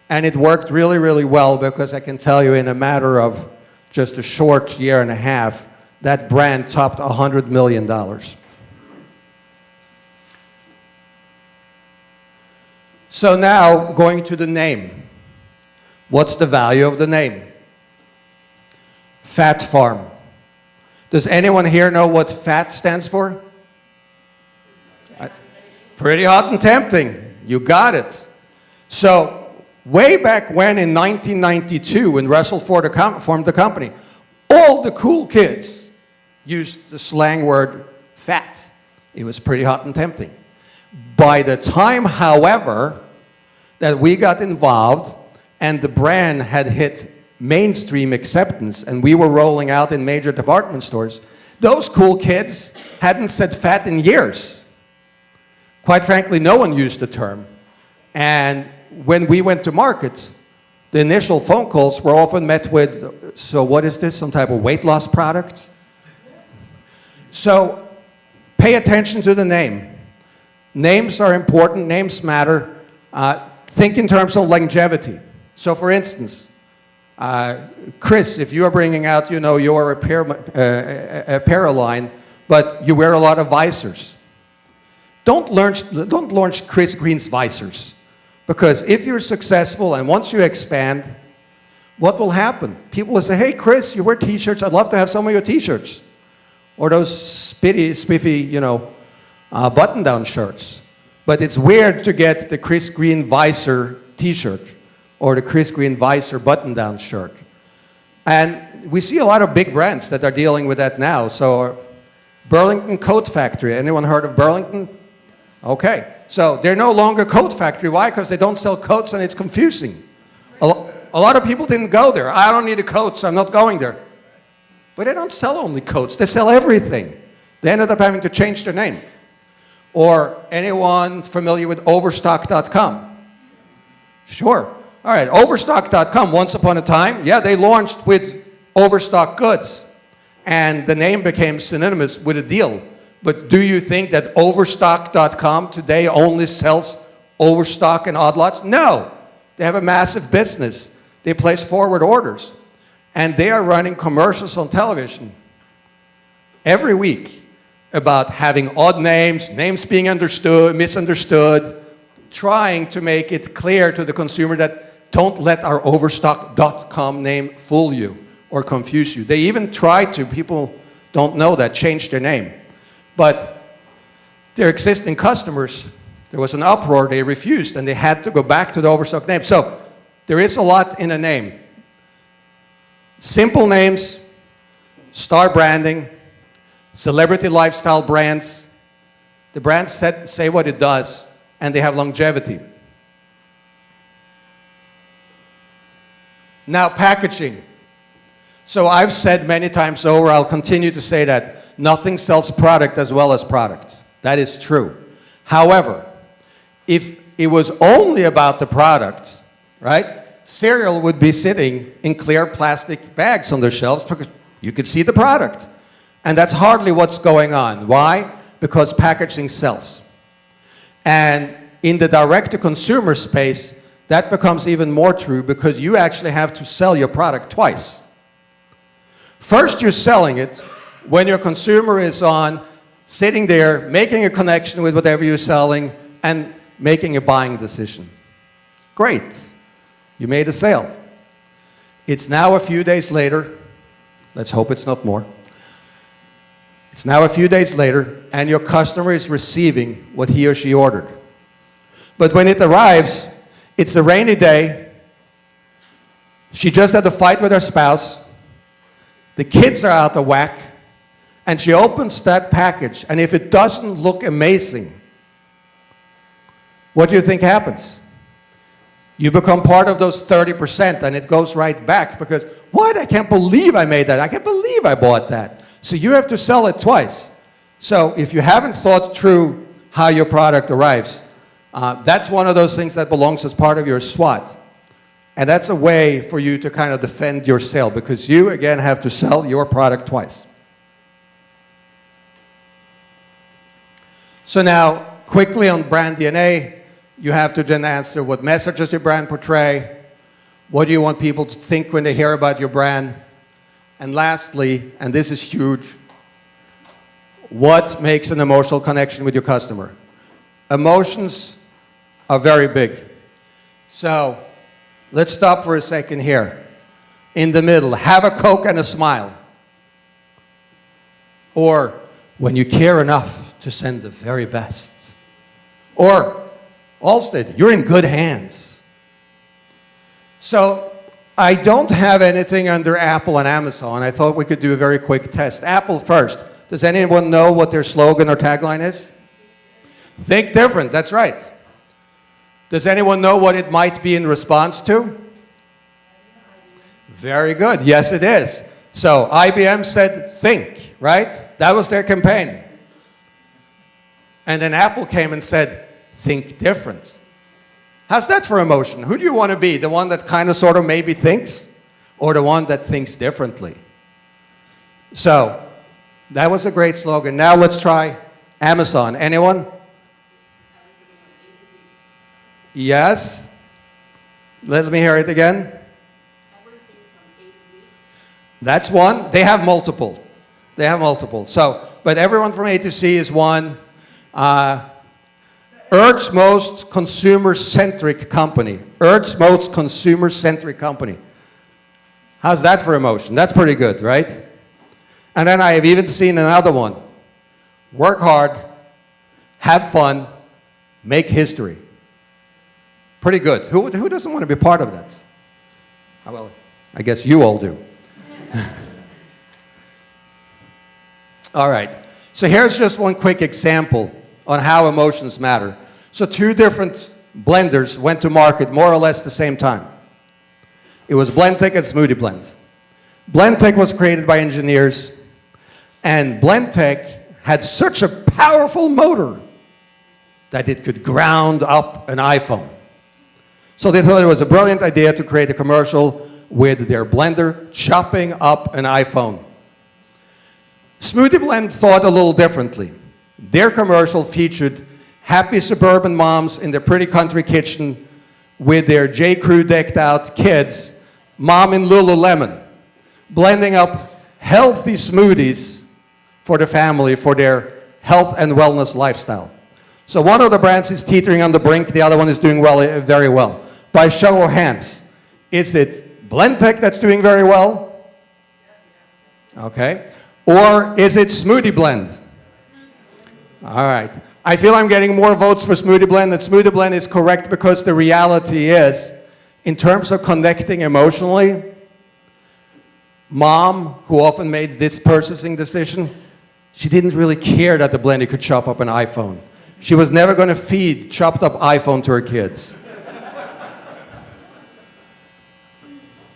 And it worked really, really well, because I can tell you in a matter of just a short year and a half, that brand topped $100 million. So now, going to the name. What's the value of the name? Fat Farm. Does anyone here know what FAT stands for? Pretty hot and tempting. You got it. So, way back when in 1992, when Russell Ford formed the company, all the cool kids used the slang word fat. It was pretty hot and tempting. By the time, however, that we got involved and the brand had hit mainstream acceptance and we were rolling out in major department stores, those cool kids hadn't said fat in years. Quite frankly, no one used the term. And when we went to market, the initial phone calls were often met with, so what is this, some type of weight loss product? So pay attention to the name. Names are important, names matter. Think in terms of longevity. So for instance, Chris, if you are bringing out, your apparel line, but you wear a lot of visors, don't launch Chris Green's visors. Because if you're successful and once you expand, what will happen? People will say, hey, Chris, you wear T-shirts. I'd love to have some of your T-shirts. Or those spiffy, button-down shirts. But it's weird to get the Chris Green Visor T-shirt or the Chris Green Visor button-down shirt. And we see a lot of big brands that are dealing with that now. So Burlington Coat Factory. Anyone heard of Burlington? Okay. So they're no longer Coat Factory. Why? Because they don't sell coats and it's confusing. A lot of people didn't go there. I don't need a coat, so I'm not going there. But they don't sell only coats. They sell everything. They ended up having to change their name. Or anyone familiar with Overstock.com? Sure. All right, Overstock.com, once upon a time, yeah, they launched with Overstock Goods. And the name became synonymous with a deal. But do you think that Overstock.com today only sells Overstock and odd lots? No. They have a massive business. They place forward orders. And they are running commercials on television every week about having odd names, names being misunderstood, trying to make it clear to the consumer that don't let our Overstock.com name fool you or confuse you. They even try to, people don't know that, change their name. But their existing customers, there was an uproar, they refused, and they had to go back to the Overstock name. So there is a lot in a name. Simple names, star branding, celebrity lifestyle brands. The brands say what it does, and they have longevity. Now, packaging. So I've said many times over, I'll continue to say that nothing sells product as well as product. That is true. However, if it was only about the product, right, cereal would be sitting in clear plastic bags on their shelves because you could see the product. And that's hardly what's going on. Why? Because packaging sells. And in the direct-to-consumer space, that becomes even more true because you actually have to sell your product twice. First, you're selling it when your consumer is on, sitting there, making a connection with whatever you're selling, and making a buying decision. Great. You made a sale. It's now a few days later. Let's hope it's not more. It's now a few days later, and your customer is receiving what he or she ordered. But when it arrives, it's a rainy day. She just had a fight with her spouse. The kids are out of whack. And she opens that package, and if it doesn't look amazing, what do you think happens? You become part of those 30%, and it goes right back because, what? I can't believe I made that. I can't believe I bought that. So you have to sell it twice. So if you haven't thought through how your product arrives, that's one of those things that belongs as part of your SWOT. And that's a way for you to kind of defend your sale because you, again, have to sell your product twice. So now, quickly on brand DNA, you have to then answer what message does your brand portray? What do you want people to think when they hear about your brand? And lastly, and this is huge, what makes an emotional connection with your customer? Emotions are very big. So let's stop for a second here. In the middle, have a Coke and a smile. Or when you care enough to send the very best. Or Allstate, you're in good hands. So I don't have anything under Apple and Amazon. I thought we could do a very quick test. Apple first. Does anyone know what their slogan or tagline is? Think different, that's right. Does anyone know what it might be in response to? Very good, yes it is. So IBM said think, right? That was their campaign. And then Apple came and said, think different. How's that for emotion? Who do you want to be? The one that kind of sort of maybe thinks? Or the one that thinks differently? So, that was a great slogan. Now let's try Amazon. Anyone? Yes? Let me hear it again. That's one. They have multiple. They have multiple. So, but everyone from A to C is one. Earth's most consumer-centric company. Earth's most consumer-centric company. How's that for emotion? That's pretty good, right? And then I have even seen another one. Work hard, have fun, make history. Pretty good. Who doesn't want to be part of that? Well, I guess you all do. All right. So here's just one quick example on how emotions matter. So two different blenders went to market more or less the same time. It was Blendtec and Smoothie Blend. Blendtec was created by engineers, and Blendtec had such a powerful motor that it could ground up an iPhone. So they thought it was a brilliant idea to create a commercial with their blender chopping up an iPhone. Smoothie Blend thought a little differently. Their commercial featured happy suburban moms in their pretty country kitchen with their J. Crew decked out kids, mom in Lululemon, blending up healthy smoothies for the family for their health and wellness lifestyle. So one of the brands is teetering on the brink, the other one is doing well, very well. By show of hands, is it Blendtec that's doing very well? Okay. Or is it Smoothie Blend? All right. I feel I'm getting more votes for Smoothie Blend, and Smoothie Blend is correct because the reality is, in terms of connecting emotionally, mom, who often made this purchasing decision, she didn't really care that the blender could chop up an iPhone. She was never going to feed chopped up iPhone to her kids.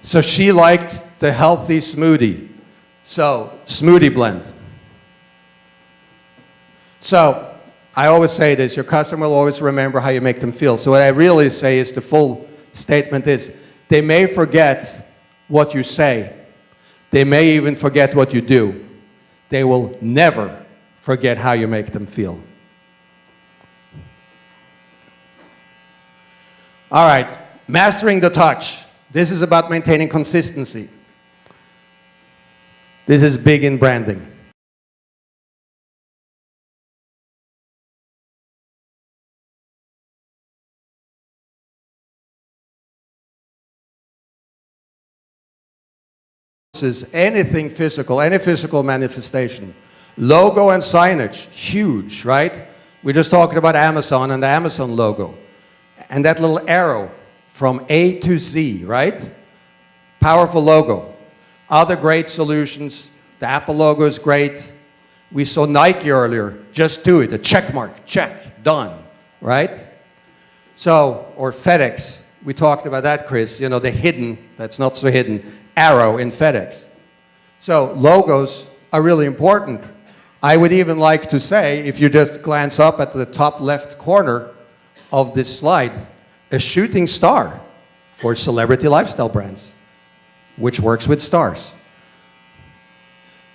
So she liked the healthy smoothie. So, Smoothie Blend. So, I always say this, your customer will always remember how you make them feel. So what I really say is, the full statement is, they may forget what you say. They may even forget what you do. They will never forget how you make them feel. All right, mastering the touch. This is about maintaining consistency. This is big in branding. This is anything physical, any physical manifestation. Logo and signage, huge, right? We just talked about Amazon and the Amazon logo. And that little arrow from A to Z, right? Powerful logo. Other great solutions, the Apple logo is great. We saw Nike earlier, just do it, a check mark, check, done, right? So, or FedEx, we talked about that, Chris, you know, the hidden, that's not so hidden, arrow in FedEx. So logos are really important. I would even like to say, if you just glance up at the top left corner of this slide, a shooting star for celebrity lifestyle brands, which works with stars.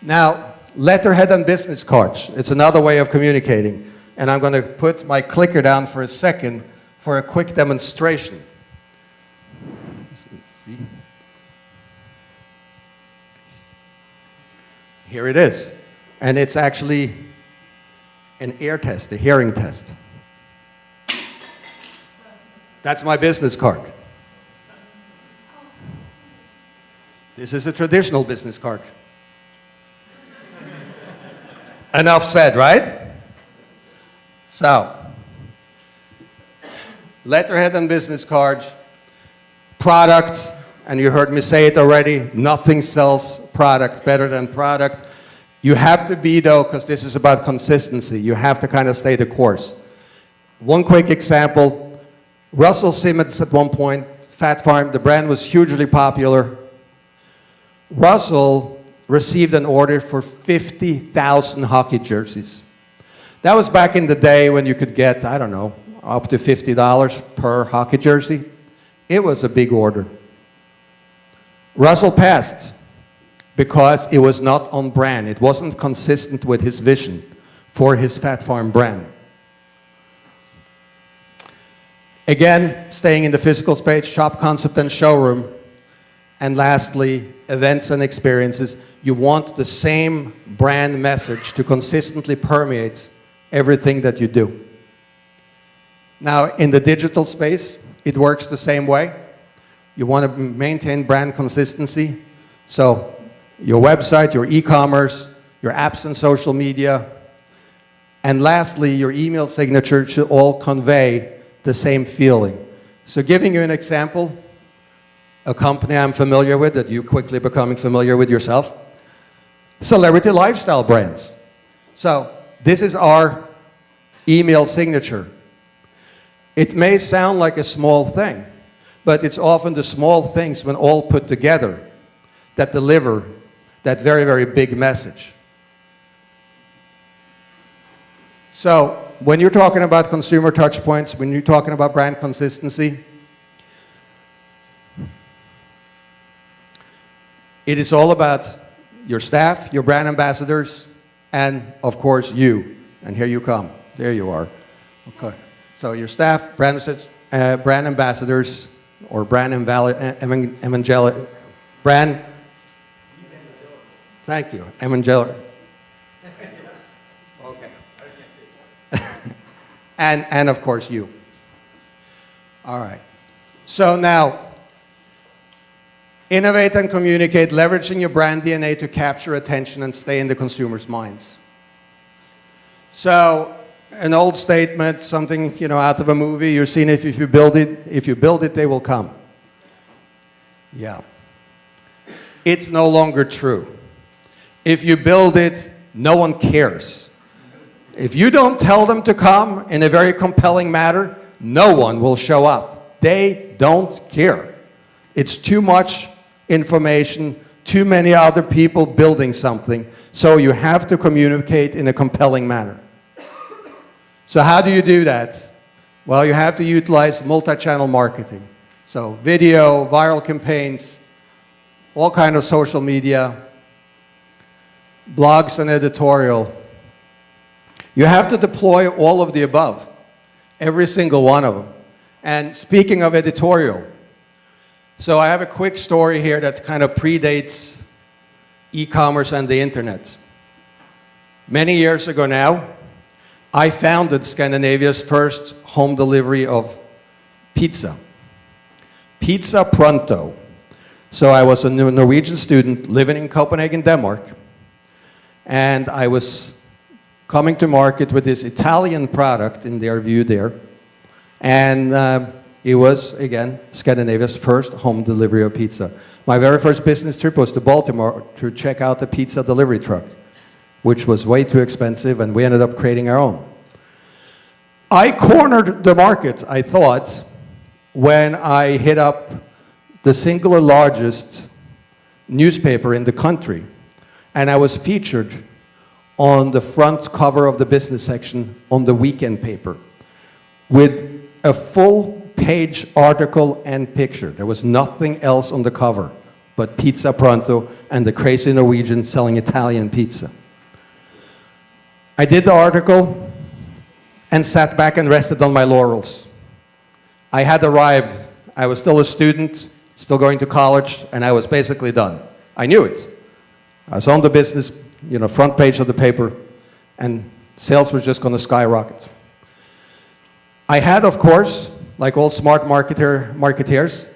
Now, letterhead and business cards. It's another way of communicating. And I'm going to put my clicker down for a second for a quick demonstration. Let's see. Here it is. And it's actually an ear test, a hearing test. That's my business card. This is a traditional business card. Enough said, right? So, letterhead and business cards, product, and you heard me say it already, nothing sells product better than product. You have to be, though, because this is about consistency, you have to kind of stay the course. One quick example, Russell Simmons at one point, Fat Farm, the brand was hugely popular. Russell received an order for 50,000 hockey jerseys. That was back in the day when you could get, I don't know, up to $50 per hockey jersey. It was a big order. Russell passed because it was not on brand. It wasn't consistent with his vision for his Fat Farm brand. Again, staying in the physical space, shop concept and showroom. And lastly, events and experiences. You want the same brand message to consistently permeate everything that you do. Now, in the digital space, it works the same way. You want to maintain brand consistency. So your website, your e-commerce, your apps and social media, and lastly, your email signature should all convey the same feeling. So giving you an example, a company I'm familiar with that you're quickly becoming familiar with yourself, celebrity lifestyle brands. So this is our email signature. It may sound like a small thing, but it's often the small things when all put together that deliver that very, very big message. So when you're talking about consumer touch points, when you're talking about brand consistency, it is all about your staff, your brand ambassadors, and of course you. And here you come. There you are. Okay. So your staff, brand ambassadors, or brand brand. Thank you, evangelic. Okay. and of course you. All right. So now, innovate and communicate, leveraging your brand DNA to capture attention and stay in the consumer's minds. So, an old statement, something out of a movie. You've seen it. If you build it, they will come. Yeah. It's no longer true. If you build it, no one cares. If you don't tell them to come in a very compelling manner, no one will show up. They don't care. It's too much information, too many other people building something, so you have to communicate in a compelling manner. So how do you do that? Well, you have to utilize multi-channel marketing. So video, viral campaigns, all kind of social media, blogs and editorial. You have to deploy all of the above, every single one of them. And speaking of editorial, so I have a quick story here that kind of predates e-commerce and the internet. Many years ago now, I founded Scandinavia's first home delivery of pizza. Pizza Pronto. So I was a Norwegian student living in Copenhagen, Denmark. And I was coming to market with this Italian product in their view there. And it was, again, Scandinavia's first home delivery of pizza. My very first business trip was to Baltimore to check out the pizza delivery truck, which was way too expensive, and we ended up creating our own. I cornered the market, I thought, when I hit up the singular largest newspaper in the country, and I was featured on the front cover of the business section on the weekend paper with a full-page article and picture. There was nothing else on the cover but Pizza Pronto and the crazy Norwegian selling Italian pizza. I did the article and sat back and rested on my laurels. I had arrived. I was still a student, still going to college, and I was basically done. I knew it. I was on the business, front page of the paper, and sales were just going to skyrocket. I had, of course, like all smart marketeers,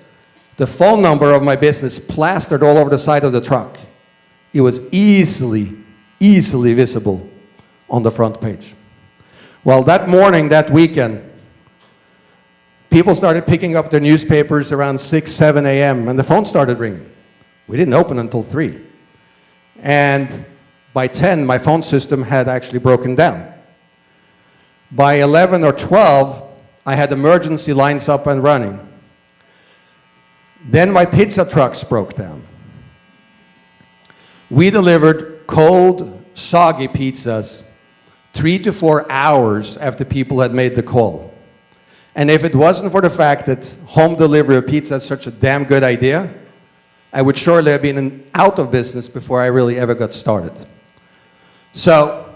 the phone number of my business plastered all over the side of the truck. It was easily visible on the front page. Well, that morning, that weekend, people started picking up their newspapers around 6, 7 a.m., and the phone started ringing. We didn't open until 3. And by 10, my phone system had actually broken down. By 11 or 12, I had emergency lines up and running. Then my pizza trucks broke down. We delivered cold, soggy pizzas 3 to 4 hours after people had made the call. And if it wasn't for the fact that home delivery of pizza is such a damn good idea, I would surely have been out of business before I really ever got started. So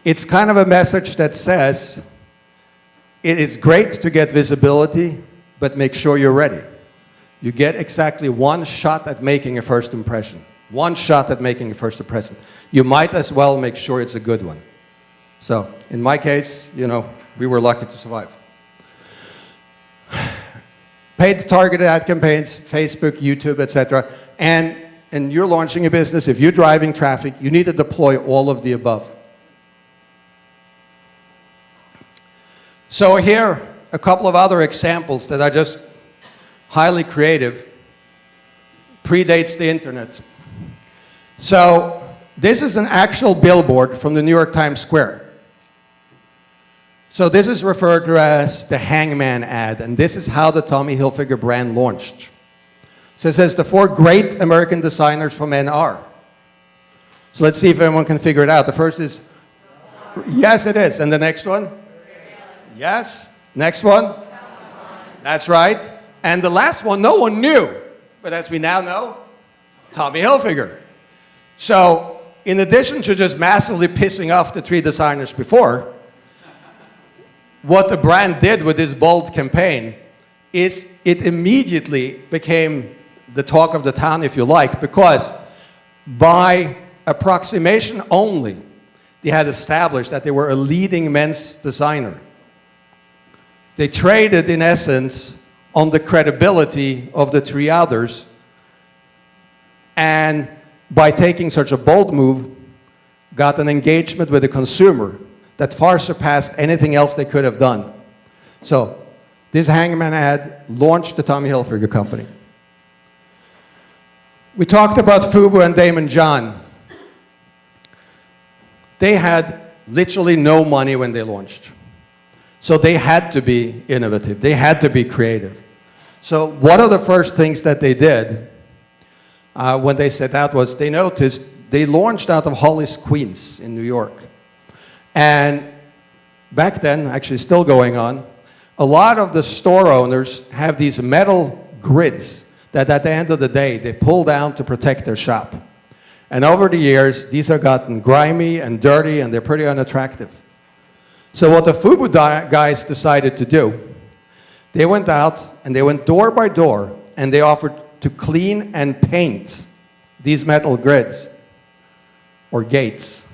it's kind of a message that says, it is great to get visibility, but make sure you're ready. You get exactly one shot at making a first impression. One shot at making a first impression. You might as well make sure it's a good one. So in my case, we were lucky to survive. Paid targeted ad campaigns, Facebook, YouTube, etc. And and you're launching a business, if you're driving traffic, you need to deploy all of the above. So here, a couple of other examples that are just highly creative, predates the internet. So this is an actual billboard from the New York Times Square. So this is referred to as the Hangman ad, and this is how the Tommy Hilfiger brand launched. So it says the 4 great American designers from NR. So let's see if everyone can figure it out. The first is, yes it is, and the next one? Yes, next one? That's right. And the last one, no one knew, but as we now know, Tommy Hilfiger. So in addition to just massively pissing off the 3 designers before, what the brand did with this bold campaign is it immediately became the talk of the town, if you like, because by approximation only, they had established that they were a leading men's designer. They traded, in essence, on the credibility of the 3 others, and by taking such a bold move, got an engagement with the consumer that far surpassed anything else they could have done. So this Hangman ad launched the Tommy Hilfiger company. We talked about Fubu and Damon John. They had literally no money when they launched. So they had to be innovative. They had to be creative. So one of the first things that they did when they set out was they noticed they launched out of Hollis, Queens in New York. And back then, actually still going on, a lot of the store owners have these metal grids that at the end of the day, they pull down to protect their shop. And over the years, these have gotten grimy and dirty, and they're pretty unattractive. So what the Fubu guys decided to do, they went out and they went door by door, and they offered to clean and paint these metal grids, or gates,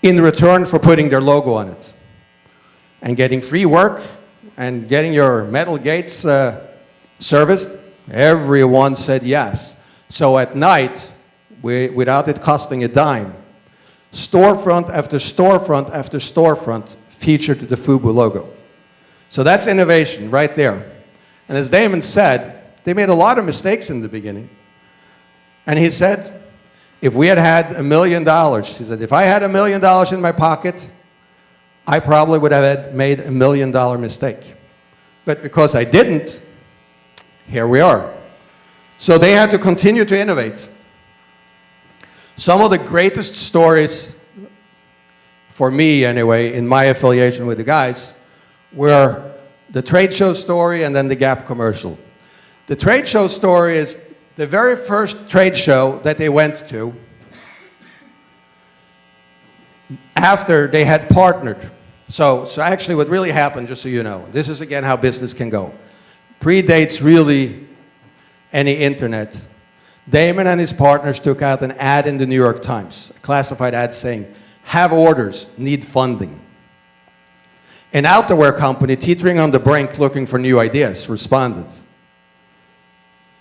in return for putting their logo on it. And getting free work and getting your metal gates serviced, everyone said yes. So at night, without it costing a dime, storefront after storefront after storefront featured the Fubu logo. So that's innovation right there. And as Damon said, they made a lot of mistakes in the beginning. And he said, if we had had $1 million, he said, if I had $1 million in my pocket, I probably would have made $1 million mistake. But because I didn't, here we are. So they had to continue to innovate. Some of the greatest stories, for me anyway, in my affiliation with the guys, were the trade show story and then the Gap commercial. The trade show story is the very first trade show that they went to after they had partnered. So actually what really happened, just so you know, this is again how business can go. Predates really any internet. Damon and his partners took out an ad in the New York Times, a classified ad saying, have orders, need funding. An outerwear company teetering on the brink looking for new ideas responded.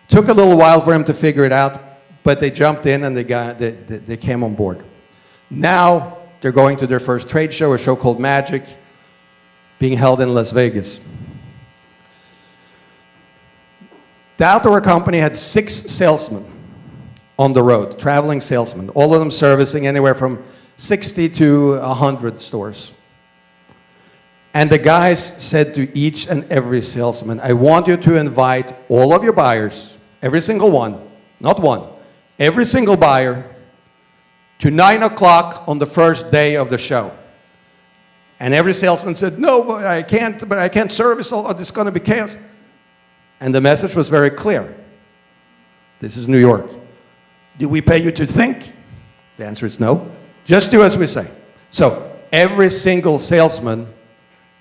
Took a little while for him to figure it out, but they jumped in and they came on board. Now they're going to their first trade show, a show called Magic, being held in Las Vegas. The outerwear company had 6 salesmen on the road, traveling salesmen, all of them servicing anywhere from 60 to 100 stores. And the guys said to each and every salesman, I want you to invite all of your buyers, every single one, not one, every single buyer, to 9 o'clock on the first day of the show. And every salesman said, no, but I can't service all, this is going to be chaos. And the message was very clear. This is New York. Do we pay you to think? The answer is no. Just do as we say. So every single salesman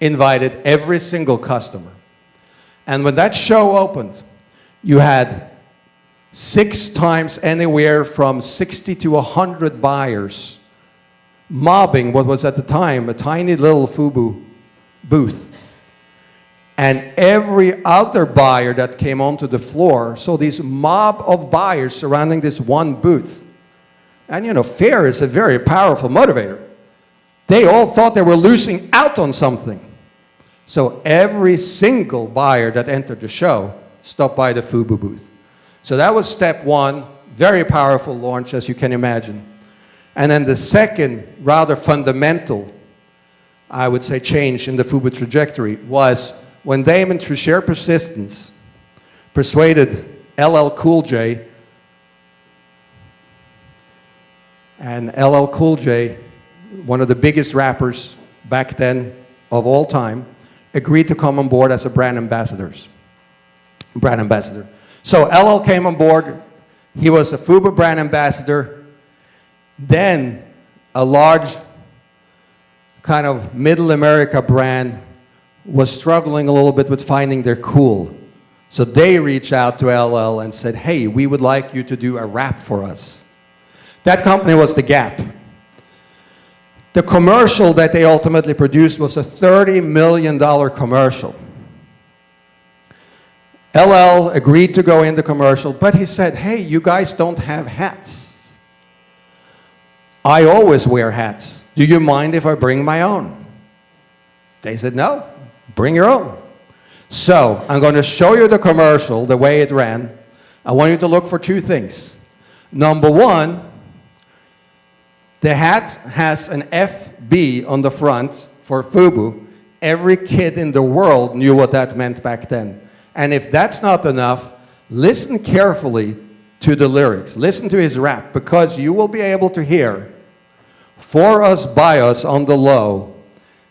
invited every single customer. And when that show opened, you had 6 times anywhere from 60 to 100 buyers mobbing what was at the time a tiny little Fubu booth. And every other buyer that came onto the floor, so this mob of buyers surrounding this one booth. And you know, fear is a very powerful motivator. They all thought they were losing out on something. So every single buyer that entered the show stopped by the FUBU booth. So that was step one, very powerful launch, as you can imagine. And then the second, rather fundamental, I would say, change in the FUBU trajectory was when Damon, through sheer persistence, persuaded LL Cool J, and LL Cool J, one of the biggest rappers back then of all time, agreed to come on board as a brand ambassador. So LL came on board. He was a FUBU brand ambassador. Then a large kind of middle America brand was struggling a little bit with finding their cool. So they reached out to LL and said, hey, we would like you to do a rap for us. That company was The Gap. The commercial that they ultimately produced was a $30 million commercial. LL agreed to go in the commercial, but he said, hey, you guys don't have hats. I always wear hats. Do you mind if I bring my own? They said, no, bring your own. So I'm going to show you the commercial, the way it ran. I want you to look for two things. Number one, the hat has an FB on the front for FUBU. Every kid in the world knew what that meant back then. And if that's not enough, listen carefully to the lyrics. Listen to his rap, because you will be able to hear for us, by us on the low.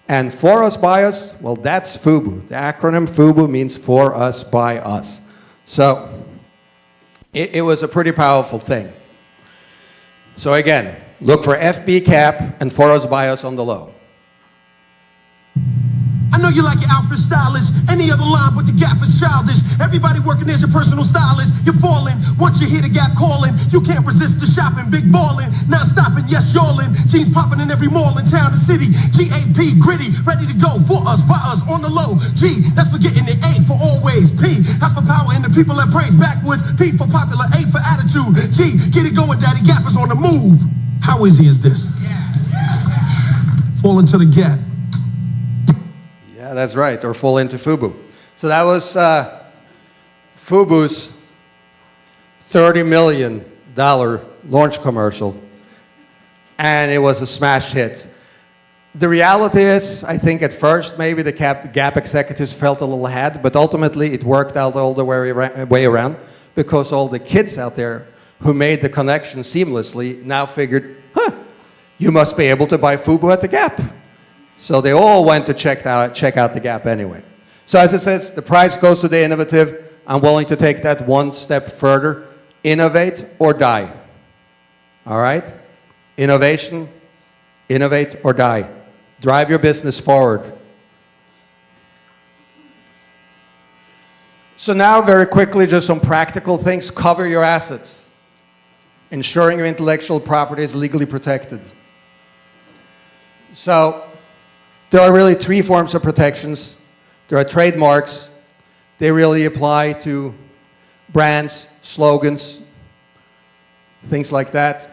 And for us, by us, well, that's FUBU. The acronym FUBU means for us, by us. So it was a pretty powerful thing. So again, look for FB cap and for us, by us on the low. I know you like your outfit stylish. Any other line but the Gap is childish. Everybody working as your personal stylist. You're falling once you hear the Gap calling. You can't resist the shopping, big ballin', not stopping, yes y'allin'. Jeans popping in every mall in town and city. GAP gritty, ready to go for us, by us on the low. G, that's for getting it. A for always. P, that's for power and the people that praise backwards. P for popular, A for attitude. G, get it going, daddy. Gap is on the move. How easy is this? Fall into the Gap. Yeah, that's right, or fall into FUBU. So that was FUBU's $30 million launch commercial, and it was a smash hit. The reality is, I think at first maybe the Gap executives felt a little had, but ultimately it worked out all the way around, because all the kids out there who made the connection seamlessly now figured, you must be able to buy FUBU at the Gap. So they all went to check out the Gap anyway. So as it says, the prize goes to the innovative. I'm willing to take that one step further. Innovate or die. All right? Innovation, innovate or die. Drive your business forward. So now very quickly, just some practical things. Cover your assets. Ensuring your intellectual property is legally protected. So there are really three forms of protections. There are trademarks. They really apply to brands, slogans, things like that.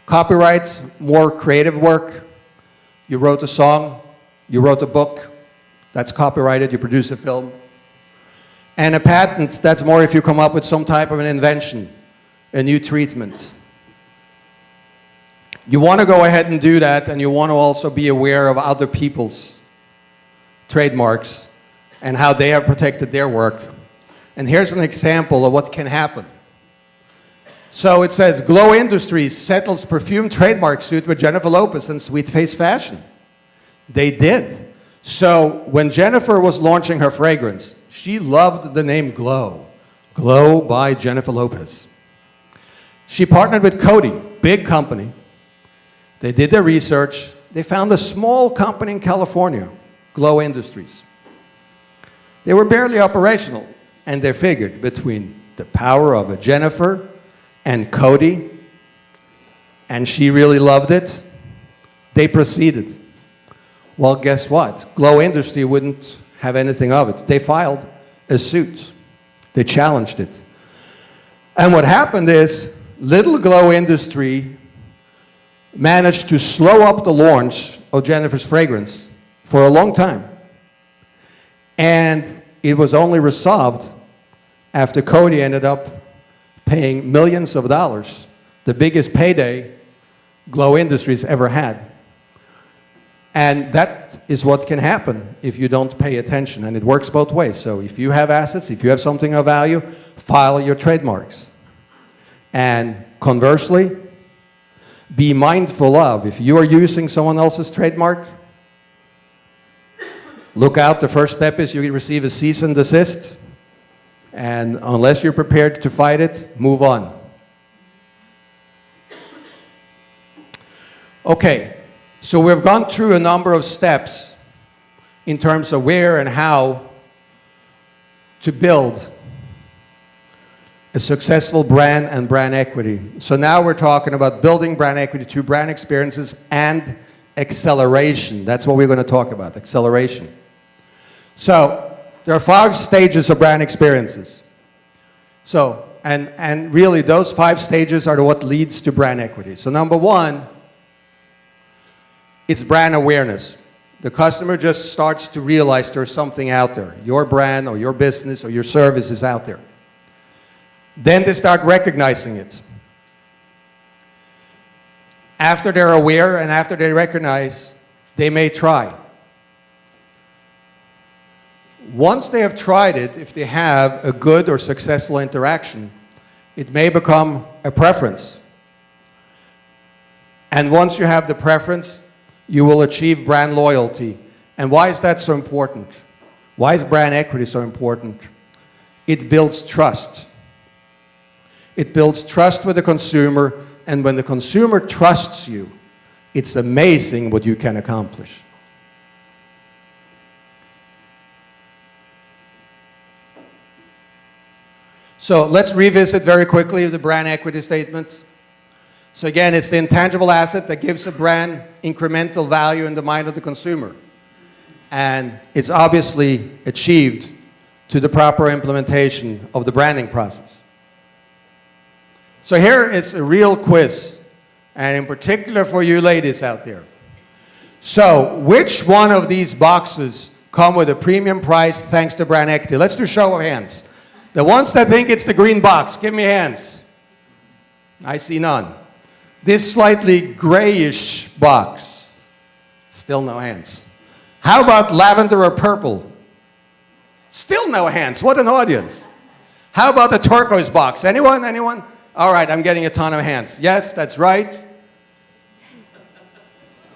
Copyright, more creative work. You wrote a song, you wrote a book, that's copyrighted, you produce a film. And a patent, that's more if you come up with some type of an invention, a new treatment. You want to go ahead and do that, and you want to also be aware of other people's trademarks and how they have protected their work. And here's an example of what can happen. So it says, Glow Industries settles perfume trademark suit with Jennifer Lopez and Sweet Face Fashion. They did. So when Jennifer was launching her fragrance, she loved the name Glow. Glow by Jennifer Lopez. She partnered with Coty, big company. They did their research. They found a small company in California, Glow Industries. They were barely operational, and they figured between the power of a Jennifer and Coty, and she really loved it, they proceeded. Well, guess what? Glow Industry wouldn't have anything of it. They filed a suit. They challenged it. And what happened is, Little Glow Industry managed to slow up the launch of Jennifer's fragrance for a long time. And it was only resolved after Cody ended up paying millions of dollars, the biggest payday Glow Industries ever had. And that is what can happen if you don't pay attention, and it works both ways. So if you have assets, if you have something of value, file your trademarks. And conversely, be mindful of, if you are using someone else's trademark, look out. The first step is you receive a cease and desist, and unless you're prepared to fight it, move on. Okay, so we've gone through a number of steps in terms of where and how to build a successful brand and brand equity. So now we're talking about building brand equity through brand experiences and acceleration. That's what we're going to talk about, acceleration. So there are 5 stages of brand experiences. So, and really those 5 stages are what leads to brand equity. So number 1, it's brand awareness. The customer just starts to realize there's something out there. Your brand or your business or your service is out there. Then they start recognizing it. After they're aware and after they recognize, they may try. Once they have tried it, if they have a good or successful interaction, it may become a preference. And once you have the preference, you will achieve brand loyalty. And why is that so important? Why is brand equity so important? It builds trust. It builds trust with the consumer, and when the consumer trusts you, it's amazing what you can accomplish. So let's revisit very quickly the brand equity statement. So again, it's the intangible asset that gives a brand incremental value in the mind of the consumer. And it's obviously achieved through the proper implementation of the branding process. So here is a real quiz, and in particular for you ladies out there. So which one of these boxes come with a premium price thanks to brand equity? Let's do a show of hands. The ones that think it's the green box, give me hands. I see none. This slightly grayish box, still no hands. How about lavender or purple? Still no hands. What an audience. How about the turquoise box? Anyone? Anyone? All right, I'm getting a ton of hands. Yes, that's right.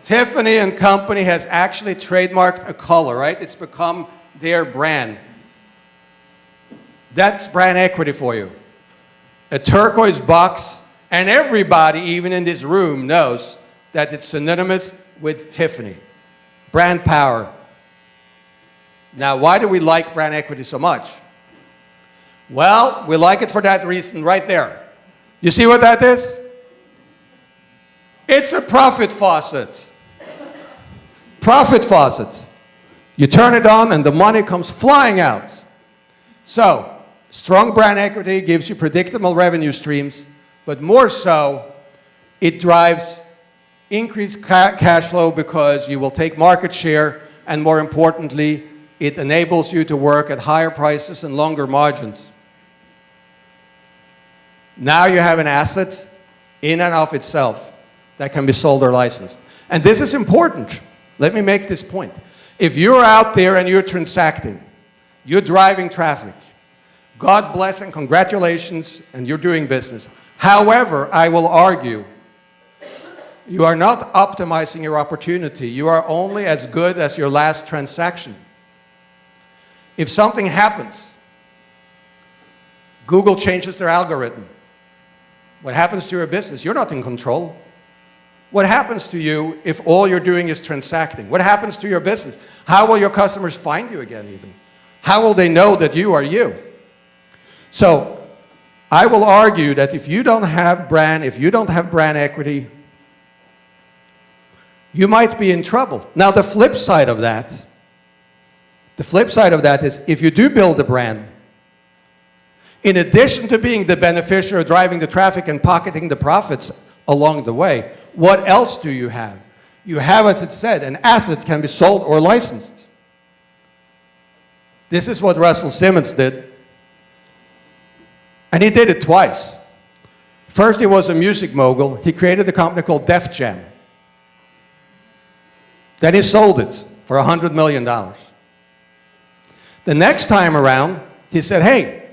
Tiffany and Company has actually trademarked a color, right? It's become their brand. That's brand equity for you. A turquoise box, and everybody, even in this room, knows that it's synonymous with Tiffany. Brand power. Now, why do we like brand equity so much? Well, we like it for that reason right there. You see what that is? It's a profit faucet. Profit faucet. You turn it on and the money comes flying out. So, strong brand equity gives you predictable revenue streams, but more so, it drives increased cash flow because you will take market share, and more importantly, it enables you to work at higher prices and longer margins. Now you have an asset in and of itself that can be sold or licensed. And this is important. Let me make this point. If you're out there and you're transacting, you're driving traffic, God bless and congratulations, and you're doing business. However, I will argue, you are not optimizing your opportunity. You are only as good as your last transaction. If something happens, Google changes their algorithm. What happens to your business? You're not in control. What happens to you if all you're doing is transacting? What happens to your business? How will your customers find you again even? How will they know that you are you? So, I will argue that if you don't have brand equity, you might be in trouble. Now, the flip side of that The flip side of that is if you do build a brand, in addition to being the beneficiary of driving the traffic and pocketing the profits along the way, what else do you have? You have, as it said, an asset can be sold or licensed. This is what Russell Simmons did. And he did it twice. First, he was a music mogul. He created a company called Def Jam. Then he sold it for $100 million. The next time around, he said, hey,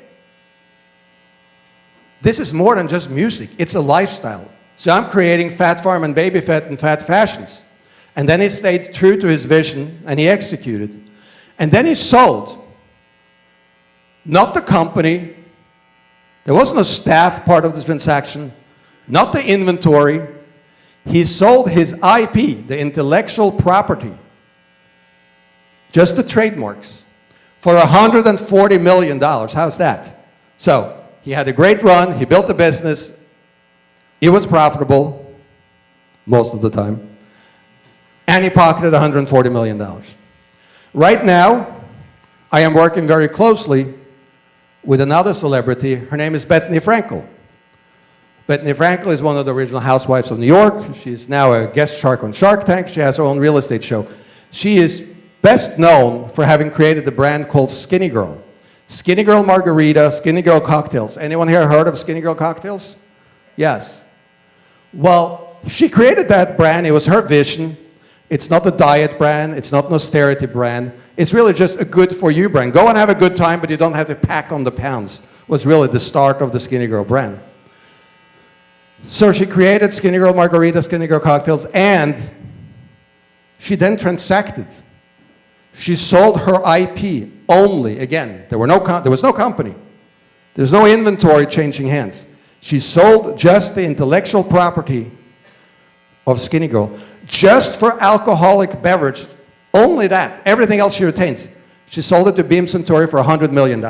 this is more than just music. It's a lifestyle. So I'm creating Fat Farm and Baby Fat and Fat Fashions. And then he stayed true to his vision, and he executed. And then he sold, not the company, there was no staff part of the transaction, not the inventory. He sold his IP, the intellectual property, just the trademarks, for $140 million. How's that? So he had a great run, he built a business, it was profitable most of the time, and he pocketed $140 million. Right now, I am working very closely with another celebrity. Her name is Bethany Frankel. Bethany Frankel is one of the original housewives of New York. She's now a guest shark on Shark Tank. She has her own real estate show. She is best known for having created a brand called Skinny Girl. Skinny Girl Margarita, Skinny Girl Cocktails. Anyone here heard of Skinny Girl Cocktails? Yes. Well, she created that brand. It was her vision. It's not a diet brand. It's not an austerity brand. It's really just a good-for-you brand. Go and have a good time, but you don't have to pack on the pounds. Was really the start of the Skinny Girl brand. So she created Skinny Girl Margarita, Skinny Girl Cocktails, and she then transacted. She sold her IP only. Again, there was no company. There was no inventory changing hands. She sold just the intellectual property of Skinny Girl, just for alcoholic beverage. Only that. Everything else she retains. She sold it to Beam Suntory for $100 million.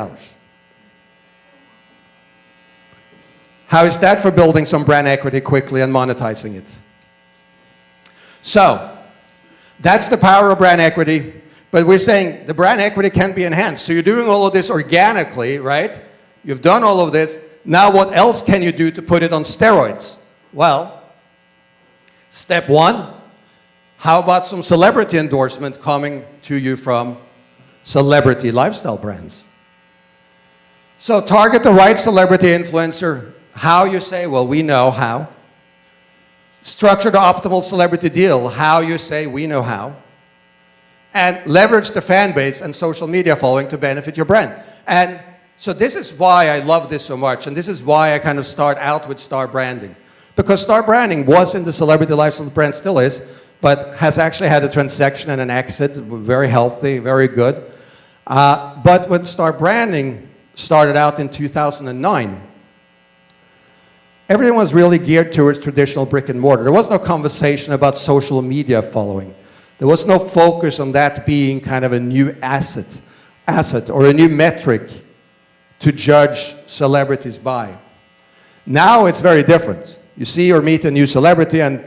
How is that for building some brand equity quickly and monetizing it? So, that's the power of brand equity. But we're saying the brand equity can be enhanced. So you're doing all of this organically, right? You've done all of this. Now what else can you do to put it on steroids? Well, step one, how about some celebrity endorsement coming to you from celebrity lifestyle brands? So target the right celebrity influencer. How you say, well, we know how. Structure the optimal celebrity deal. How you say, we know how. And leverage the fan base and social media following to benefit your brand. And so this is why I love this so much, and this is why I kind of start out with star branding. Because star branding was in the celebrity lifestyle brand, still is, but has actually had a transaction and an exit, very healthy, very good. But when star branding started out in 2009, everything was really geared towards traditional brick and mortar. There was no conversation about social media following. There was no focus on that being kind of a new asset or a new metric to judge celebrities by. Now it's very different. You see or meet a new celebrity and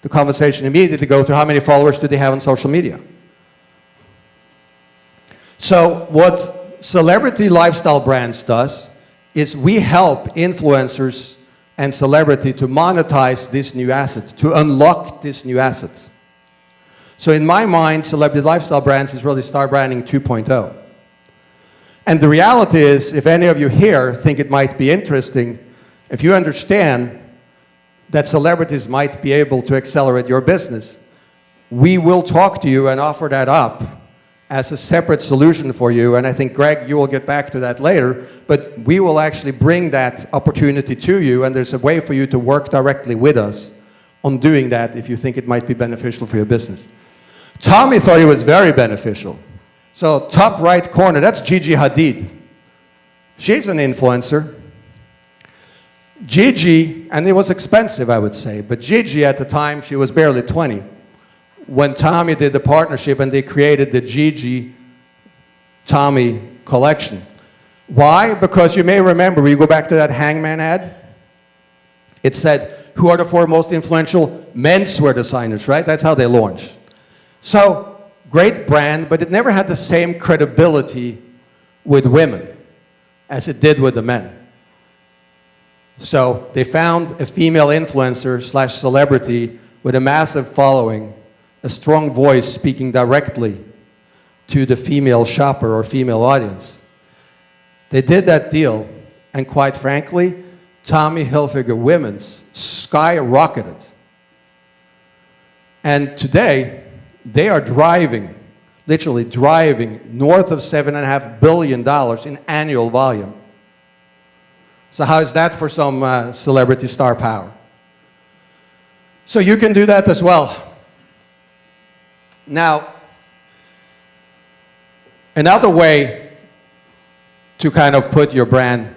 the conversation immediately goes to how many followers do they have on social media. So what celebrity lifestyle brands does is we help influencers and celebrity to monetize this new asset, to unlock this new asset. So in my mind, celebrity lifestyle brands is really star branding 2.0. And the reality is, if any of you here think it might be interesting, if you understand that celebrities might be able to accelerate your business, we will talk to you and offer that up as a separate solution for you. And I think, Greg, you will get back to that later, but we will actually bring that opportunity to you, and there's a way for you to work directly with us on doing that if you think it might be beneficial for your business. Tommy thought it was very beneficial. So top right corner, that's Gigi Hadid. She's an influencer. Gigi, and it was expensive, I would say, but Gigi at the time, she was barely 20. When Tommy did the partnership and they created the Gigi Tommy collection. Why? Because you may remember, when you go back to that Hangman ad, it said, who are the 4 most influential menswear designers, right? That's how they launched. So great brand, but it never had the same credibility with women as it did with the men. So they found a female influencer slash celebrity with a massive following, a strong voice speaking directly to the female shopper or female audience. They did that deal, and quite frankly, Tommy Hilfiger Women's skyrocketed. And today, they are driving, literally driving, north of $7.5 billion in annual volume. So how is that for some celebrity star power? So you can do that as well. Now, another way to kind of put your brand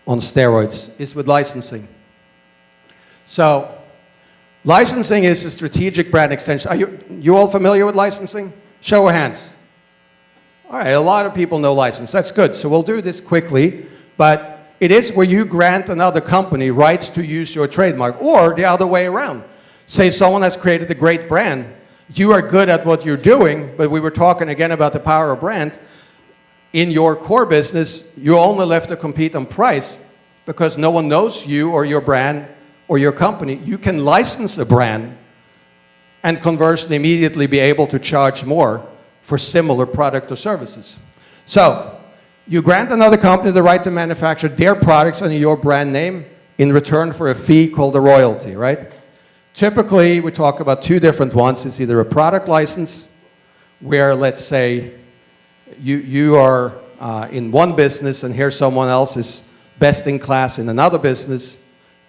on steroids is with licensing. So licensing is a strategic brand extension. Are you all familiar with licensing? Show of hands. All right, a lot of people know license. That's good. So we'll do this quickly, but it is where you grant another company rights to use your trademark, or the other way around. Say someone has created a great brand. You are good at what you're doing, but we were talking again about the power of brands. In your core business, you're only left to compete on price because no one knows you or your brand or your company. You can license a brand and conversely immediately be able to charge more for similar product or services. So you grant another company the right to manufacture their products under your brand name in return for a fee called a royalty, right? Typically, we talk about two different ones. It's either a product license, where, let's say, you are in one business and here someone else is best in class in another business,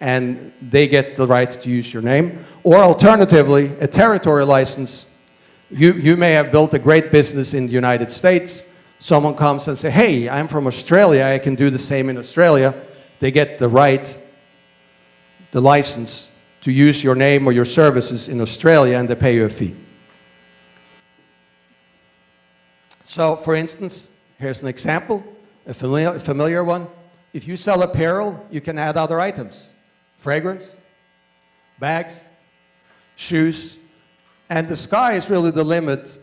and they get the right to use your name. Or alternatively, a territory license. You may have built a great business in the United States. Someone comes and say, hey, I'm from Australia, I can do the same in Australia. They get the right, the license to use your name or your services in Australia, and they pay you a fee. So, for instance, here's an example, a familiar one. If you sell apparel, you can add other items. Fragrance, bags, shoes, and the sky is really the limit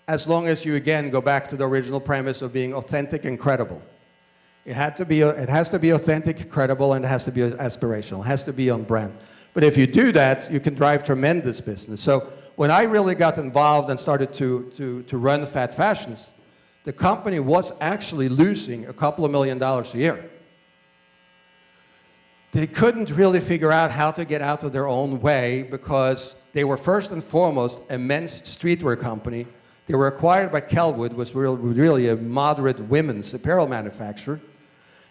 as long as you, again, go back to the original premise of being authentic and credible. It has to be authentic, credible, and it has to be aspirational. It has to be on brand. But if you do that, you can drive tremendous business. So when I really got involved and started to run Fat Fashions, the company was actually losing a couple of $1 million a year. They couldn't really figure out how to get out of their own way because they were first and foremost a men's streetwear company. They were acquired by Kelwood, was really a moderate women's apparel manufacturer,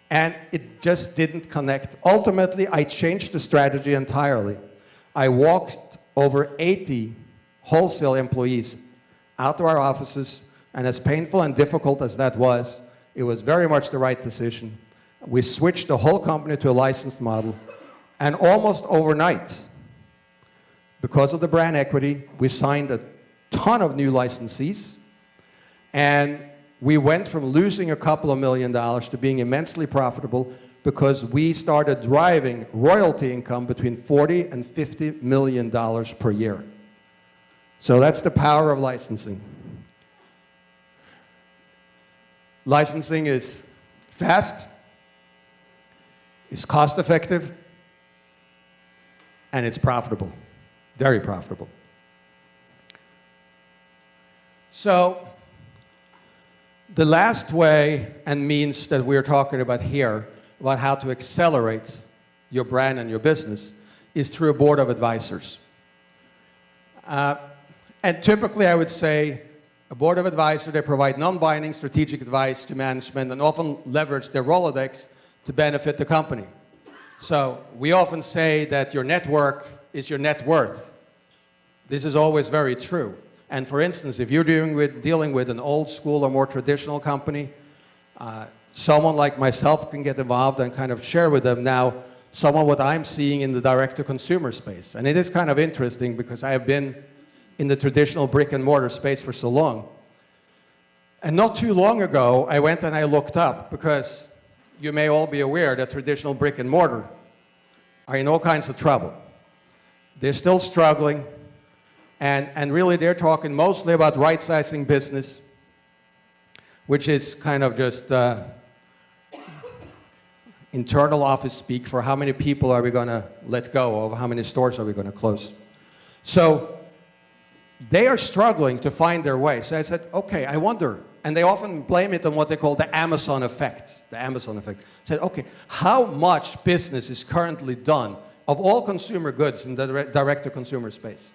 and it just didn't connect. Ultimately, I changed the strategy entirely. I walked over 80 wholesale employees out to our offices, and as painful and difficult as that was, it was very much the right decision. We switched the whole company to a licensed model, and almost overnight, because of the brand equity, we signed a ton of new licensees, and we went from losing a couple of $1 million to being immensely profitable because we started driving royalty income between $40 and $50 million per year. So that's the power of licensing. Licensing is fast, it's cost-effective, and it's profitable, very profitable. So the last way and means that we're talking about here, about how to accelerate your brand and your business, is through a board of advisors. And typically I would say a board of advisors, they provide non-binding strategic advice to management and often leverage their Rolodex to benefit the company. So we often say that your network is your net worth. This is always very true. And for instance, if you're dealing with an old school or more traditional company, someone like myself can get involved and kind of share with them now what I'm seeing in the direct-to-consumer space. And it is kind of interesting because I have been in the traditional brick-and-mortar space for so long. And not too long ago, I went and I looked up, because you may all be aware that traditional brick-and-mortar are in all kinds of trouble. They're still struggling. And really, they're talking mostly about right-sizing business, which is kind of just internal office speak for how many people are we going to let go of, how many stores are we going to close. So they are struggling to find their way. So I said, okay, I wonder. And they often blame it on what they call the Amazon effect. The Amazon effect. I said, okay, how much business is currently done of all consumer goods in the direct-to-consumer space?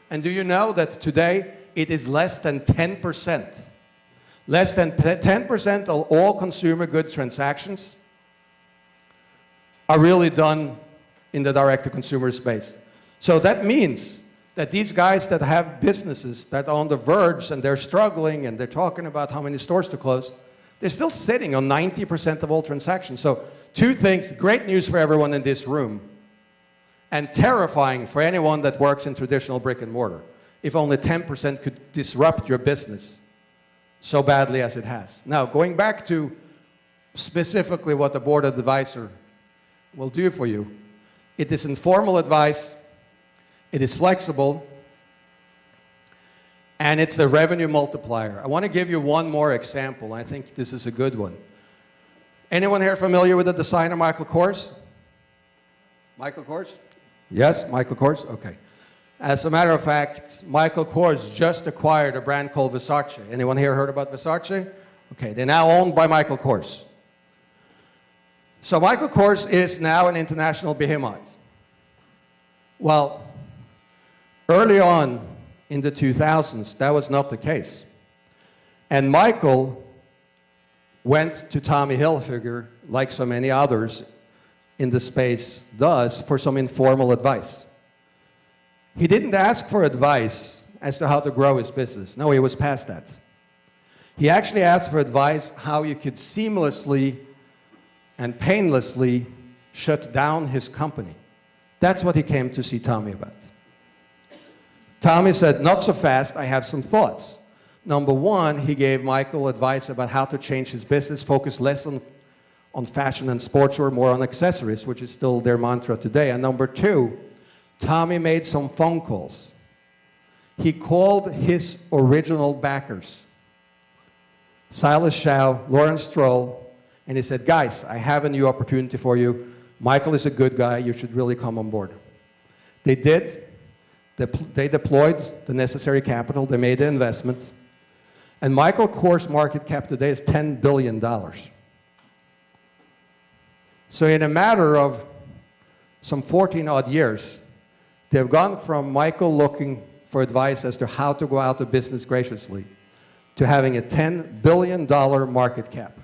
And do you know that today it is less than 10%? Less than 10% of all consumer goods transactions are really done in the direct-to-consumer space. So that means that these guys that have businesses that are on the verge and they're struggling and they're talking about how many stores to close, they're still sitting on 90% of all transactions. So two things, great news for everyone in this room, and terrifying for anyone that works in traditional brick and mortar. If only 10% could disrupt your business so badly as it has. Now, going back to specifically what the board of advisor will do for you, it is informal advice, it is flexible, and it's a revenue multiplier. I want to give you one more example. I think this is a good one. Anyone here familiar with the designer Michael Kors? Michael Kors? Yes, Michael Kors? Okay. As a matter of fact, Michael Kors just acquired a brand called Versace. Anyone here heard about Versace? Okay, they're now owned by Michael Kors. So Michael Kors is now an international behemoth. Well, early on in the 2000s, that was not the case. And Michael went to Tommy Hilfiger, like so many others in the space does, for some informal advice. He didn't ask for advice as to how to grow his business. No, he was past that. He actually asked for advice how you could seamlessly and painlessly shut down his company. That's what he came to see Tommy about. Tommy said, not so fast, I have some thoughts. Number one, he gave Michael advice about how to change his business, focus less on fashion and sportswear, more on accessories, which is still their mantra today. And number two, Tommy made some phone calls. He called his original backers, Silas Shaw, Lawrence Stroll, and he said, guys, I have a new opportunity for you. Michael is a good guy. You should really come on board. They did. They deployed the necessary capital. They made the investment. And Michael Kors' market cap today is $10 billion. So in a matter of some 14 odd years, they've gone from Michael looking for advice as to how to go out of business graciously to having a $10 billion market cap.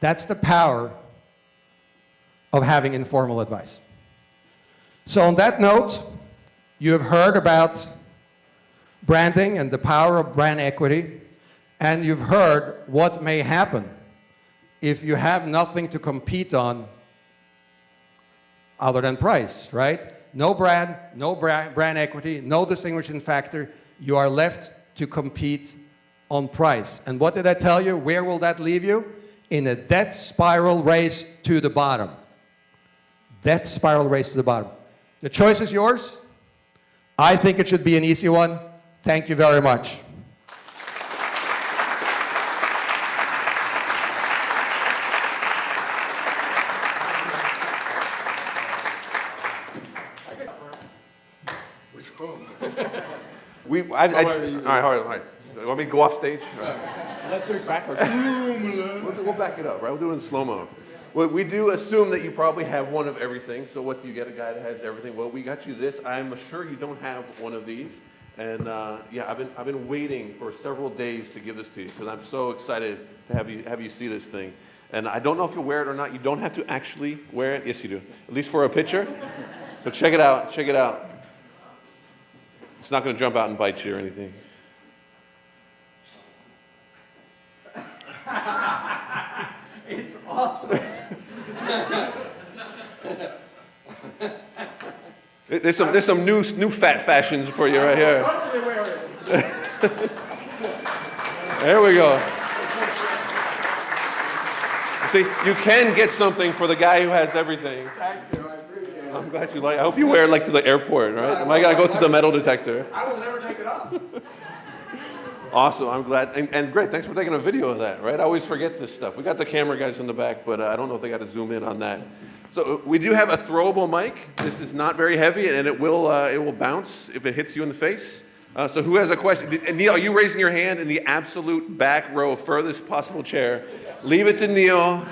That's the power of having informal advice. So on that note, you have heard about branding and the power of brand equity, and you've heard what may happen if you have nothing to compete on other than price, right? No brand equity, no distinguishing factor. You are left to compete on price. And what did I tell you? Where will that leave you? In a debt spiral race to the bottom. Debt spiral race to the bottom. The choice is yours. I think it should be an easy one. Thank you very much. All right. You want me to go off stage? Let's do it backwards. We'll back it up, right? We'll do it in slow-mo. Well, we do assume that you probably have one of everything. So what do you get a guy that has everything? Well, we got you this. I'm sure you don't have one of these. And yeah, I've been waiting for several days to give this to you because I'm so excited to have you see this thing. And I don't know if you'll wear it or not. You don't have to actually wear it. Yes, you do. At least for a picture. So check it out. Check it out. It's not going to jump out and bite you or anything. It's awesome. There's some new fat fashions for you right here. There we go. See, you can get something for the guy who has everything. Thank you. I appreciate it. I'm glad you like. I hope you wear it like to the airport, right? Am I gotta go through the metal detector? I will never take it off. Awesome, I'm glad, and great, thanks for taking a video of that, right? I always forget this stuff. We got the camera guys in the back, but I don't know if they got to zoom in on that. So we do have a throwable mic. This is not very heavy, and it will bounce if it hits you in the face. So who has a question? Neil, are you raising your hand in the absolute back row, furthest possible chair? Leave it to Neil.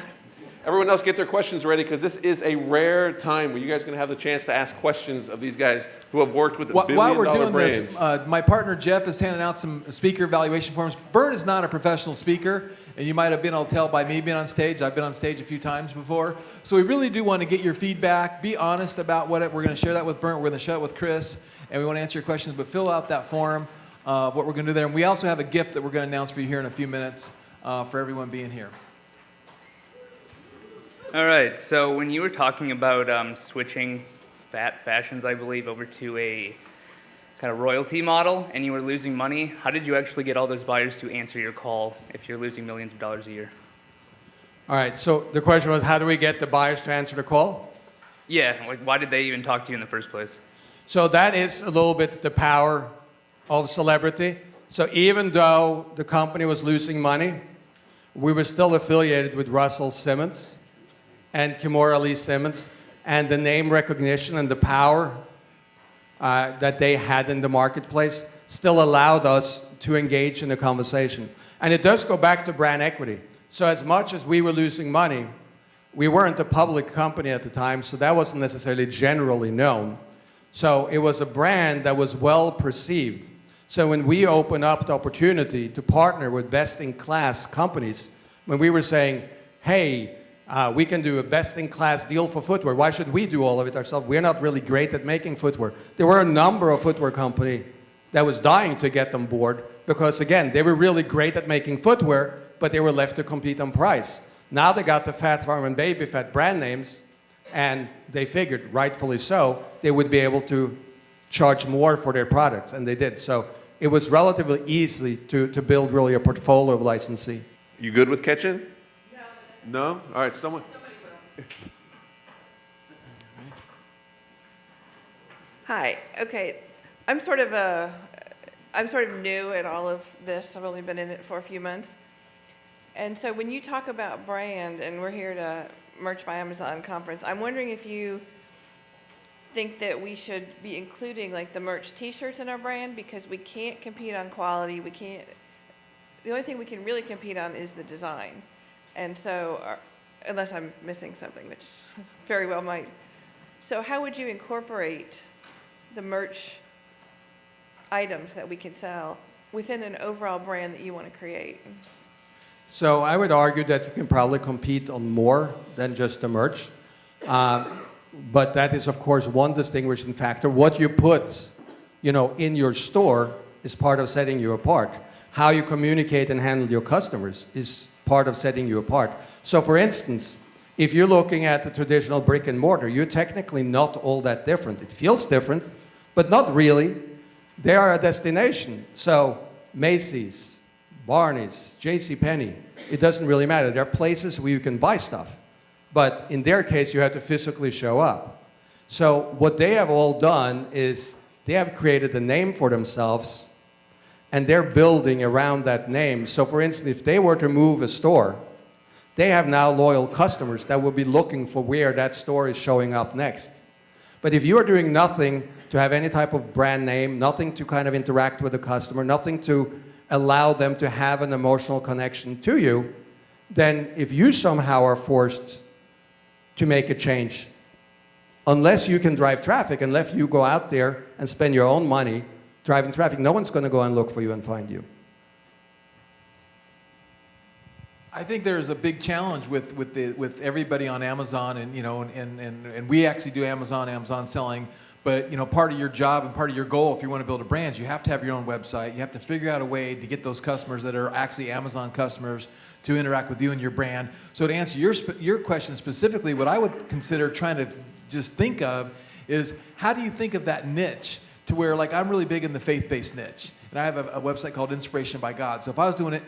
Everyone else get their questions ready, because this is a rare time where you guys are going to have the chance to ask questions of these guys who have worked with While we're billion-dollar doing brands. this, my partner Jeff is handing out some speaker evaluation forms. Bernt is not a professional speaker, and you might have been able to tell by me being on stage. I've been on stage a few times before. So we really do want to get your feedback. Be honest about what we're going to share that with Bernt. We're going to share it with Chris, and we want to answer your questions. But fill out that form of what we're going to do there. And we also have a gift that we're going to announce for you here in a few minutes for everyone being here. All right, so when you were talking about switching fashions, I believe, over to a kind of royalty model, and you were losing money, how did you actually get all those buyers to answer your call if you're losing millions of dollars a year? All right, so the question was, how do we get the buyers to answer the call? Yeah, like why did they even talk to you in the first place? So that is a little bit the power of celebrity. So even though the company was losing money, we were still affiliated with Russell Simmons and Kimora Lee Simmons, and the name recognition and the power that they had in the marketplace still allowed us to engage in the conversation. And it does go back to brand equity. So as much as we were losing money, we weren't a public company at the time, so that wasn't necessarily generally known. So it was a brand that was well perceived. So when we opened up the opportunity to partner with best-in-class companies, when we were saying, hey, we can do a best-in-class deal for footwear. Why should we do all of it ourselves? We're not really great at making footwear. There were a number of footwear companies that was dying to get on board because, again, they were really great at making footwear, but they were left to compete on price. Now they got the Fat Farm and Baby Fat brand names, and they figured, rightfully so, they would be able to charge more for their products, and they did. So it was relatively easy to build really a portfolio of licensee. You good with catching? No? All right, someone. Hi. Okay. I'm sort of new at all of this. I've only been in it for a few months. And so when you talk about brand, and we're here to Merch by Amazon conference, I'm wondering if you think that we should be including like the merch t-shirts in our brand, because we can't compete on quality. The only thing we can really compete on is the design. And so, unless I'm missing something, which very well might. So how would you incorporate the merch items that we can sell within an overall brand that you want to create? So I would argue that you can probably compete on more than just the merch. But that is, of course, one distinguishing factor. What you put, in your store is part of setting you apart. How you communicate and handle your customers is part of setting you apart. So for instance, if you're looking at the traditional brick and mortar, you're technically not all that different. It feels different, but not really. They are a destination. So Macy's, Barney's, JCPenney, it doesn't really matter. There are places where you can buy stuff. But in their case, you have to physically show up. So what they have all done is they have created a name for themselves, and they're building around that name. So for instance, if they were to move a store, they have now loyal customers that will be looking for where that store is showing up next. But if you are doing nothing to have any type of brand name, nothing to kind of interact with the customer, nothing to allow them to have an emotional connection to you, then if you somehow are forced to make a change, unless you can drive traffic, unless you go out there and spend your own money driving traffic, no one's going to go and look for you and find you. I think there's a big challenge with everybody on Amazon, and we actually do Amazon selling. But part of your job and part of your goal, if you want to build a brand, you have to have your own website. You have to figure out a way to get those customers that are actually Amazon customers to interact with you and your brand. So to answer your question specifically, what I would consider trying to just think of is, how do you think of that niche to where, like, I'm really big in the faith-based niche. And I have a website called Inspiration by God. So if I was doing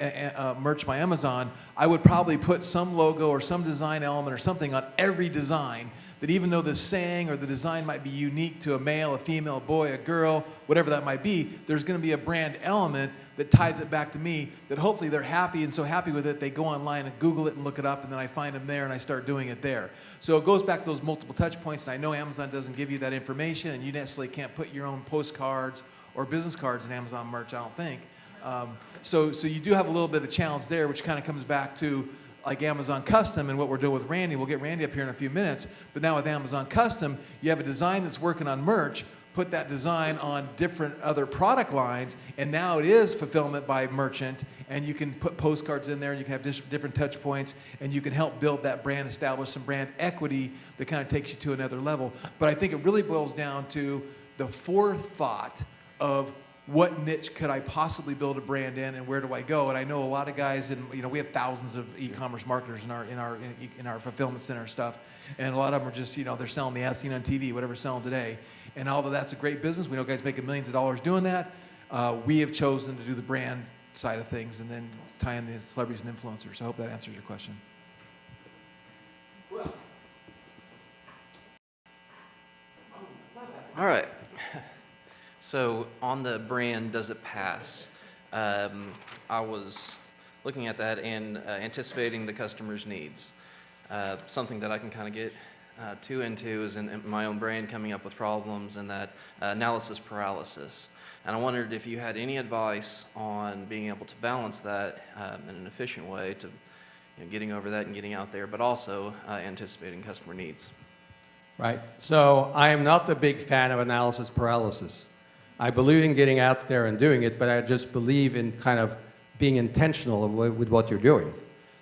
merch by Amazon, I would probably put some logo or some design element or something on every design that even though the saying or the design might be unique to a male, a female, a boy, a girl, whatever that might be, there's going to be a brand element that ties it back to me, that hopefully they're happy, and so happy with it, they go online and Google it and look it up, and then I find them there and I start doing it there. So it goes back to those multiple touch points, and I know Amazon doesn't give you that information, and you necessarily can't put your own postcards or business cards in Amazon merch, I don't think. So you do have a little bit of a challenge there, which kind of comes back to like Amazon Custom and what we're doing with Randy. We'll get Randy up here in a few minutes, but now with Amazon Custom, you have a design that's working on merch, put that design on different other product lines, and now it is fulfillment by merchant, and you can put postcards in there, and you can have different touch points, and you can help build that brand, establish some brand equity that kind of takes you to another level. But I think it really boils down to the forethought of what niche could I possibly build a brand in, and where do I go? And I know a lot of guys, and we have thousands of e-commerce marketers in our fulfillment center stuff, and a lot of them are just they're selling the as seen on TV, whatever's selling today. And although that's a great business, we know guys making millions of dollars doing that. We have chosen to do the brand side of things, and then tie in the celebrities and influencers. So I hope that answers your question. All right. So on the brand, does it pass? I was looking at that and anticipating the customer's needs. Something that I can kind of get too into is in my own brain coming up with problems and that analysis paralysis. And I wondered if you had any advice on being able to balance that in an efficient way to getting over that and getting out there, but also anticipating customer needs. Right. So I am not a big fan of analysis paralysis. I believe in getting out there and doing it, but I just believe in kind of being intentional with what you're doing.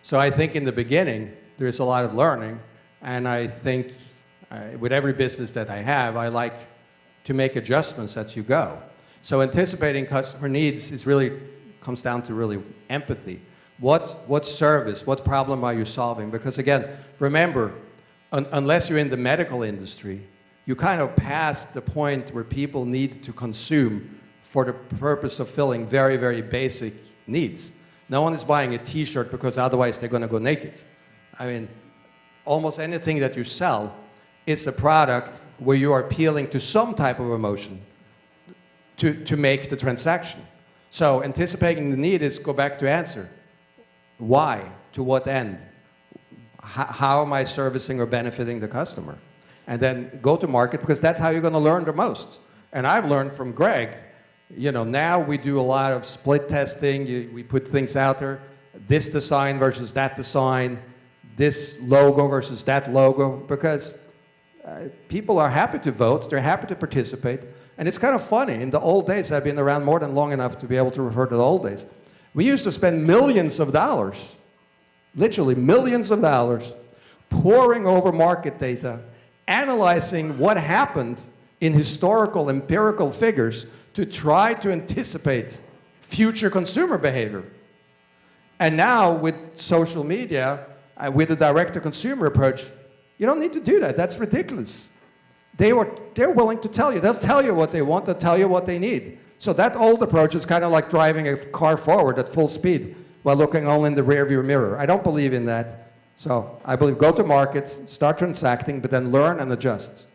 So I think in the beginning, there's a lot of learning, and I think with every business that I have, I like to make adjustments as you go. So anticipating customer needs comes down to really empathy. What service, what problem are you solving? Because again, remember, unless you're in the medical industry, you kind of past the point where people need to consume for the purpose of filling very, very basic needs. No one is buying a t-shirt because otherwise they're going to go naked. I mean, almost anything that you sell is a product where you are appealing to some type of emotion to make the transaction. So anticipating the need is go back to answer. Why? To what end? How am I servicing or benefiting the customer? And then go to market, because that's how you're going to learn the most. And I've learned from Greg, now we do a lot of split testing. We put things out there, this design versus that design, this logo versus that logo, because people are happy to vote, they're happy to participate. And it's kind of funny, in the old days, I've been around more than long enough to be able to refer to the old days. We used to spend millions of dollars, literally millions of dollars, poring over market data, analyzing what happened in historical, empirical figures to try to anticipate future consumer behavior. And now with social media, with the direct-to-consumer approach, you don't need to do that. That's ridiculous. They're willing to tell you. They'll tell you what they want. They'll tell you what they need. So that old approach is kind of like driving a car forward at full speed while looking only in the rearview mirror. I don't believe in that. So I believe go to markets, start transacting, but then learn and adjust.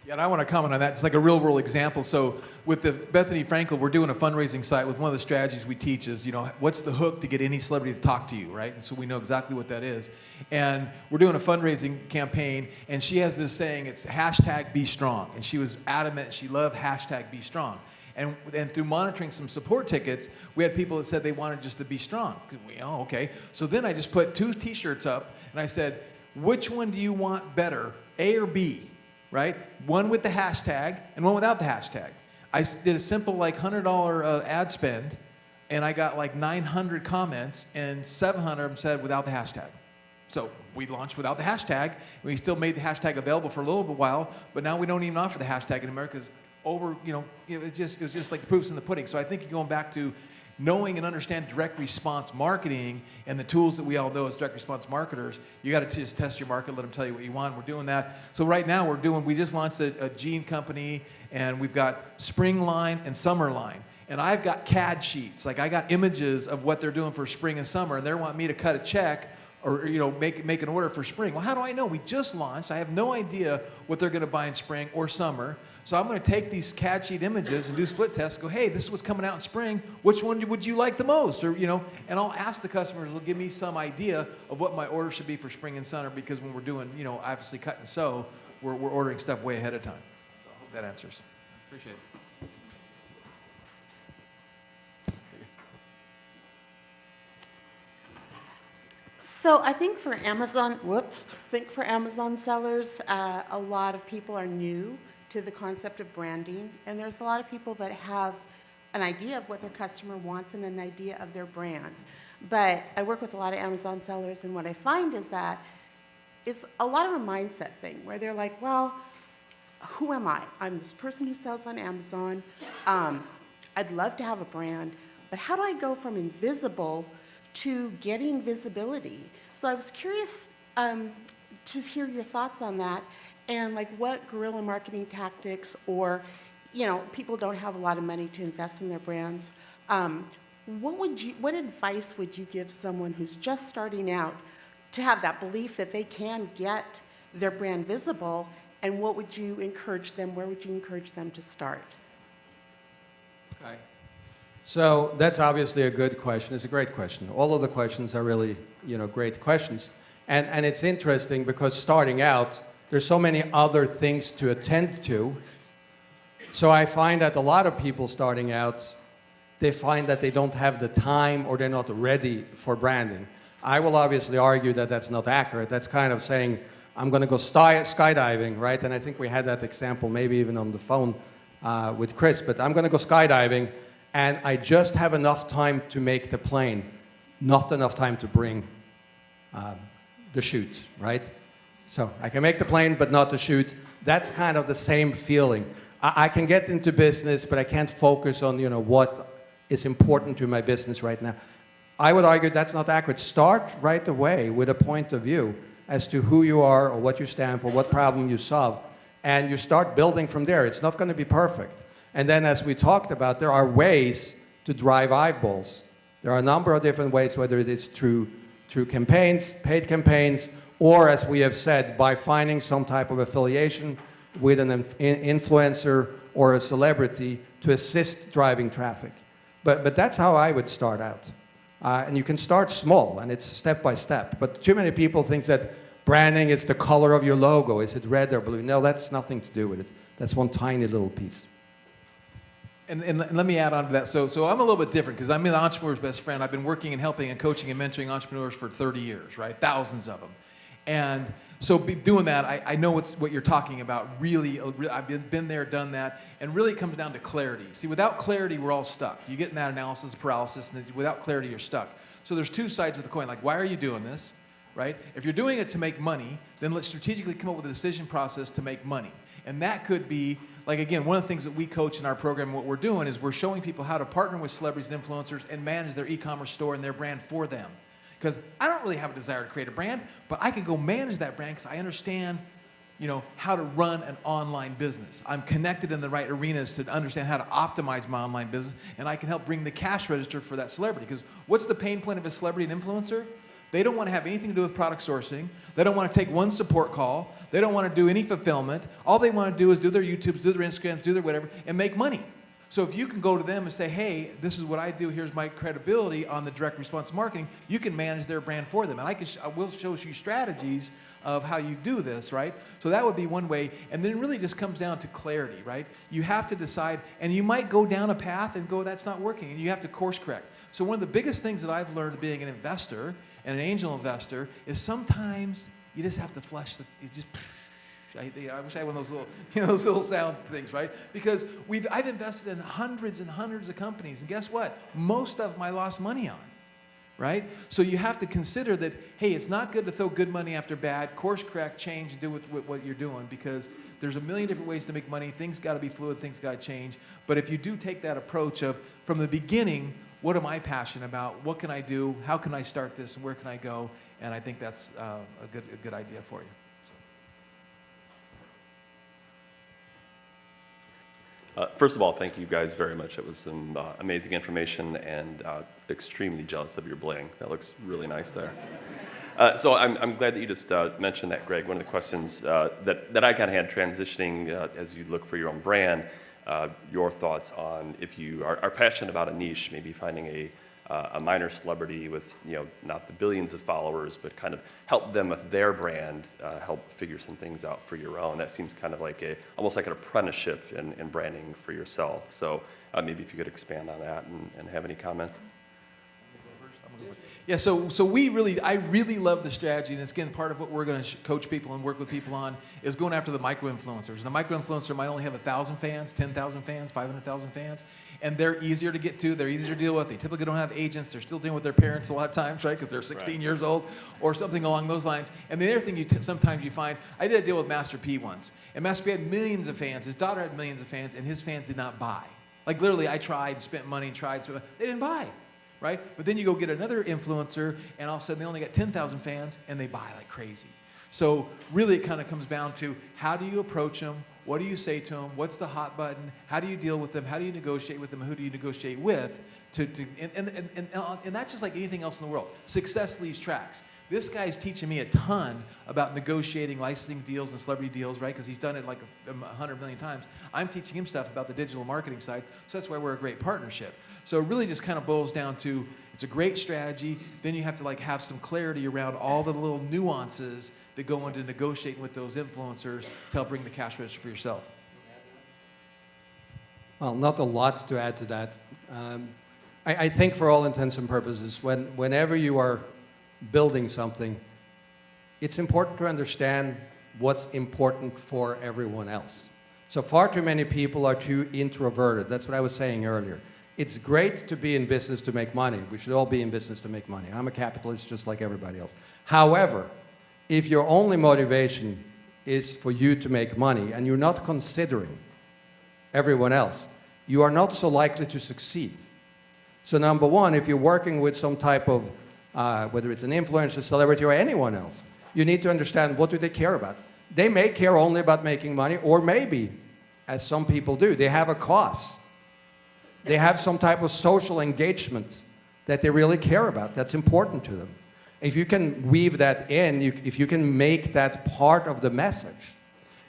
Yeah, and I want to comment on that. It's like a real-world example. So with the Bethany Frankel, we're doing a fundraising site with one of the strategies we teach is, what's the hook to get any celebrity to talk to you, right? And so we know exactly what that is. And we're doing a fundraising campaign, and she has this saying, it's #BeStrong. And she was adamant, she loved #BeStrong. And through monitoring some support tickets, we had people that said they wanted just to be strong. Okay. So then I just put 2 t-shirts up, and I said, which one do you want better, A or B, right? One with the hashtag and one without the hashtag. I did a simple $100 ad spend, and I got 900 comments, and 700 of them said without the hashtag. So we launched without the hashtag. We still made the hashtag available for a little while, but now we don't even offer the hashtag anymore because it was just like the proof's in the pudding. So I think going back to knowing and understand direct response marketing and the tools that we all know as direct response marketers, you got to just test your market, let them tell you what you want. We're doing that. So right now we just launched a jean company, and we've got spring line and summer line. And I've got CAD sheets. I got images of what they're doing for spring and summer, and they want me to cut a check or make an order for spring. Well, how do I know? We just launched. I have no idea what they're going to buy in spring or summer. So I'm going to take these CAD sheet images and do split tests. Go, hey, this is what's coming out in spring. Which one would you like the most? Or and I'll ask the customers. They'll give me some idea of what my order should be for spring and summer, because when we're doing obviously cut and sew, we're ordering stuff way ahead of time. So I hope that answers. Appreciate it. So I think for Amazon sellers, a lot of people are new to the concept of branding, and there's a lot of people that have an idea of what their customer wants and an idea of their brand. But I work with a lot of Amazon sellers, and what I find is that it's a lot of a mindset thing where they're like, well, who am I? I'm this person who sells on Amazon. I'd love to have a brand, but how do I go from invisible to getting visibility? So I was curious to hear your thoughts on that, and like what guerrilla marketing tactics, or people don't have a lot of money to invest in their brands. What advice would you give someone who's just starting out to have that belief that they can get their brand visible, and what would you encourage them? Where would you encourage them to start? Okay. So that's obviously a good question. It's a great question. All of the questions are really, great questions. And it's interesting because starting out, there's so many other things to attend to. So I find that a lot of people starting out, they find that they don't have the time or they're not ready for branding. I will obviously argue that that's not accurate. That's kind of saying, I'm going to go skydiving, right? And I think we had that example maybe even on the phone with Chris, but I'm going to go skydiving, and I just have enough time to make the plane, not enough time to bring the chute, right? So I can make the plane, but not the chute. That's kind of the same feeling. I can get into business, but I can't focus on what is important to my business right now. I would argue that's not accurate. Start right away with a point of view as to who you are or what you stand for, what problem you solve, and you start building from there. It's not going to be perfect. And then, as we talked about, there are ways to drive eyeballs. There are a number of different ways, whether it is through campaigns, paid campaigns, or, as we have said, by finding some type of affiliation with an influencer or a celebrity to assist driving traffic. But that's how I would start out. And you can start small, and it's step by step. But too many people think that branding is the color of your logo. Is it red or blue? No, that's nothing to do with it. That's one tiny little piece. And let me add on to that. So I'm a little bit different because I'm an entrepreneur's best friend. I've been working and helping and coaching and mentoring entrepreneurs for 30 years, right? Thousands of them. And so doing that, I know what you're talking about. Really, I've been there, done that. And really it comes down to clarity. See, without clarity, we're all stuck. You get in that analysis paralysis, and without clarity, you're stuck. So there's two sides of the coin. Like, why are you doing this, right? If you're doing it to make money, then let's strategically come up with a decision process to make money. And that could be, like, again, one of the things that we coach in our program, what we're doing is we're showing people how to partner with celebrities and influencers and manage their e-commerce store and their brand for them. Because I don't really have a desire to create a brand, but I can go manage that brand because I understand, how to run an online business. I'm connected in the right arenas to understand how to optimize my online business, and I can help bring the cash register for that celebrity. Because what's the pain point of a celebrity and influencer? They don't want to have anything to do with product sourcing. They don't want to take one support call. They don't want to do any fulfillment. All they want to do is do their YouTubes, do their Instagrams, do their whatever, and make money. So if you can go to them and say, hey, this is what I do, here's my credibility on the direct response marketing, you can manage their brand for them. And I will show you strategies of how you do this, right? So that would be one way. And then it really just comes down to clarity, right? You have to decide, and you might go down a path and go, that's not working, and you have to course correct. So one of the biggest things that I've learned being an investor and an angel investor is sometimes you just have to flush I wish I had one of those little, those little sound things, right? Because I've invested in hundreds and hundreds of companies, and guess what? Most of them I lost money on, right? So you have to consider that, hey, it's not good to throw good money after bad. Course correct, change, and do what you're doing, because there's a million different ways to make money. Things got to be fluid. Things got to change. But if you do take that approach of, from the beginning, what am I passionate about? What can I do? How can I start this? And where can I go? And I think that's a good idea for you. First of all, thank you guys very much. It was some amazing information, and extremely jealous of your bling. That looks really nice there. So I'm glad that you just mentioned that, Greg. One of the questions that I kind of had transitioning as you look for your own brand, your thoughts on if you are passionate about a niche, maybe finding a minor celebrity with, not the billions of followers, but kind of help them with their brand, help figure some things out for your own. That seems kind of like almost like an apprenticeship in branding for yourself. So maybe if you could expand on that and have any comments. Yeah, so I really love the strategy, and it's again part of what we're going to coach people and work with people on is going after the micro-influencers. And a micro-influencer might only have 1,000 fans, 10,000 fans, 500,000 fans, and they're easier to get to, they're easier to deal with. They typically don't have agents, they're still dealing with their parents a lot of times, right, because they're 16 years old or something along those lines. And the other thing sometimes you find, I did a deal with Master P once, and Master P had millions of fans, his daughter had millions of fans, and his fans did not buy. Like literally, I tried, spent money, they didn't buy. Right? But then you go get another influencer, and all of a sudden they only got 10,000 fans, and they buy like crazy. So really it kind of comes down to how do you approach them? What do you say to them? What's the hot button? How do you deal with them? How do you negotiate with them? Who do you negotiate with? And that's just like anything else in the world. Success leaves tracks. This guy's teaching me a ton about negotiating licensing deals and celebrity deals, right? Because he's done it like 100 million times. I'm teaching him stuff about the digital marketing side, so that's why we're a great partnership. So it really just kind of boils down to, it's a great strategy, then you have to like have some clarity around all the little nuances that go into negotiating with those influencers to help bring the cash register for yourself. Well, not a lot to add to that. I think for all intents and purposes, whenever you are building something, it's important to understand what's important for everyone else. So far too many people are too introverted. That's what I was saying earlier. It's great to be in business to make money. We should all be in business to make money. I'm a capitalist just like everybody else. However, if your only motivation is for you to make money and you're not considering everyone else, you are not so likely to succeed. So number one, if you're working with some type of whether it's an influencer, celebrity, or anyone else, you need to understand what do they care about. They may care only about making money, or maybe, as some people do, they have a cause. They have some type of social engagement that they really care about, that's important to them. If you can weave that in, if you can make that part of the message,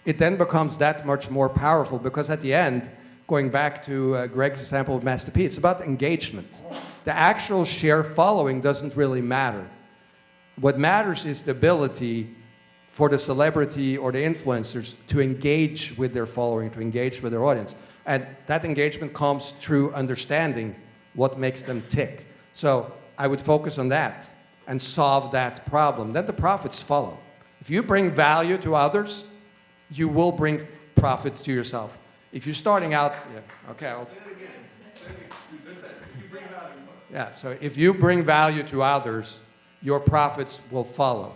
it then becomes that much more powerful, because at the end, going back to Greg's example of Master P, it's about engagement. The actual share following doesn't really matter. What matters is the ability for the celebrity or the influencers to engage with their following, to engage with their audience. And that engagement comes through understanding what makes them tick. So I would focus on that and solve that problem. Then the profits follow. If you bring value to others, you will bring profit to yourself. If you're starting out, so if you bring value to others, your profits will follow.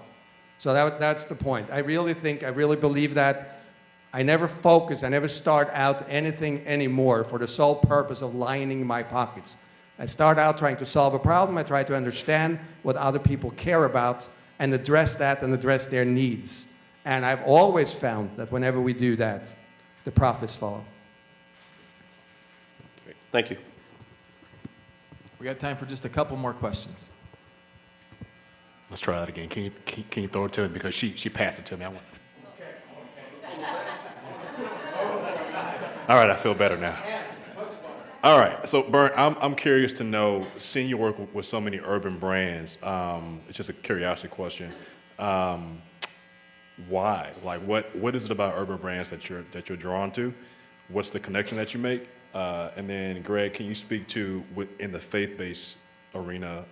So that's the point. I really believe that. I never start out anything anymore for the sole purpose of lining my pockets. I start out trying to solve a problem. I try to understand what other people care about and address that and address their needs. And I've always found that whenever we do that, the profits follow. Great. Thank you. We got time for just a couple more questions. Let's try that again. Can you throw it to me? Because she passed it to me. All right, I feel better now. All right, so Bernt, I'm curious to know, seeing you work with so many urban brands, it's just a curiosity question. Why? Like, what is it about urban brands that you're drawn to? What's the connection that you make? And then, Greg, can you speak to, in the faith-based arena,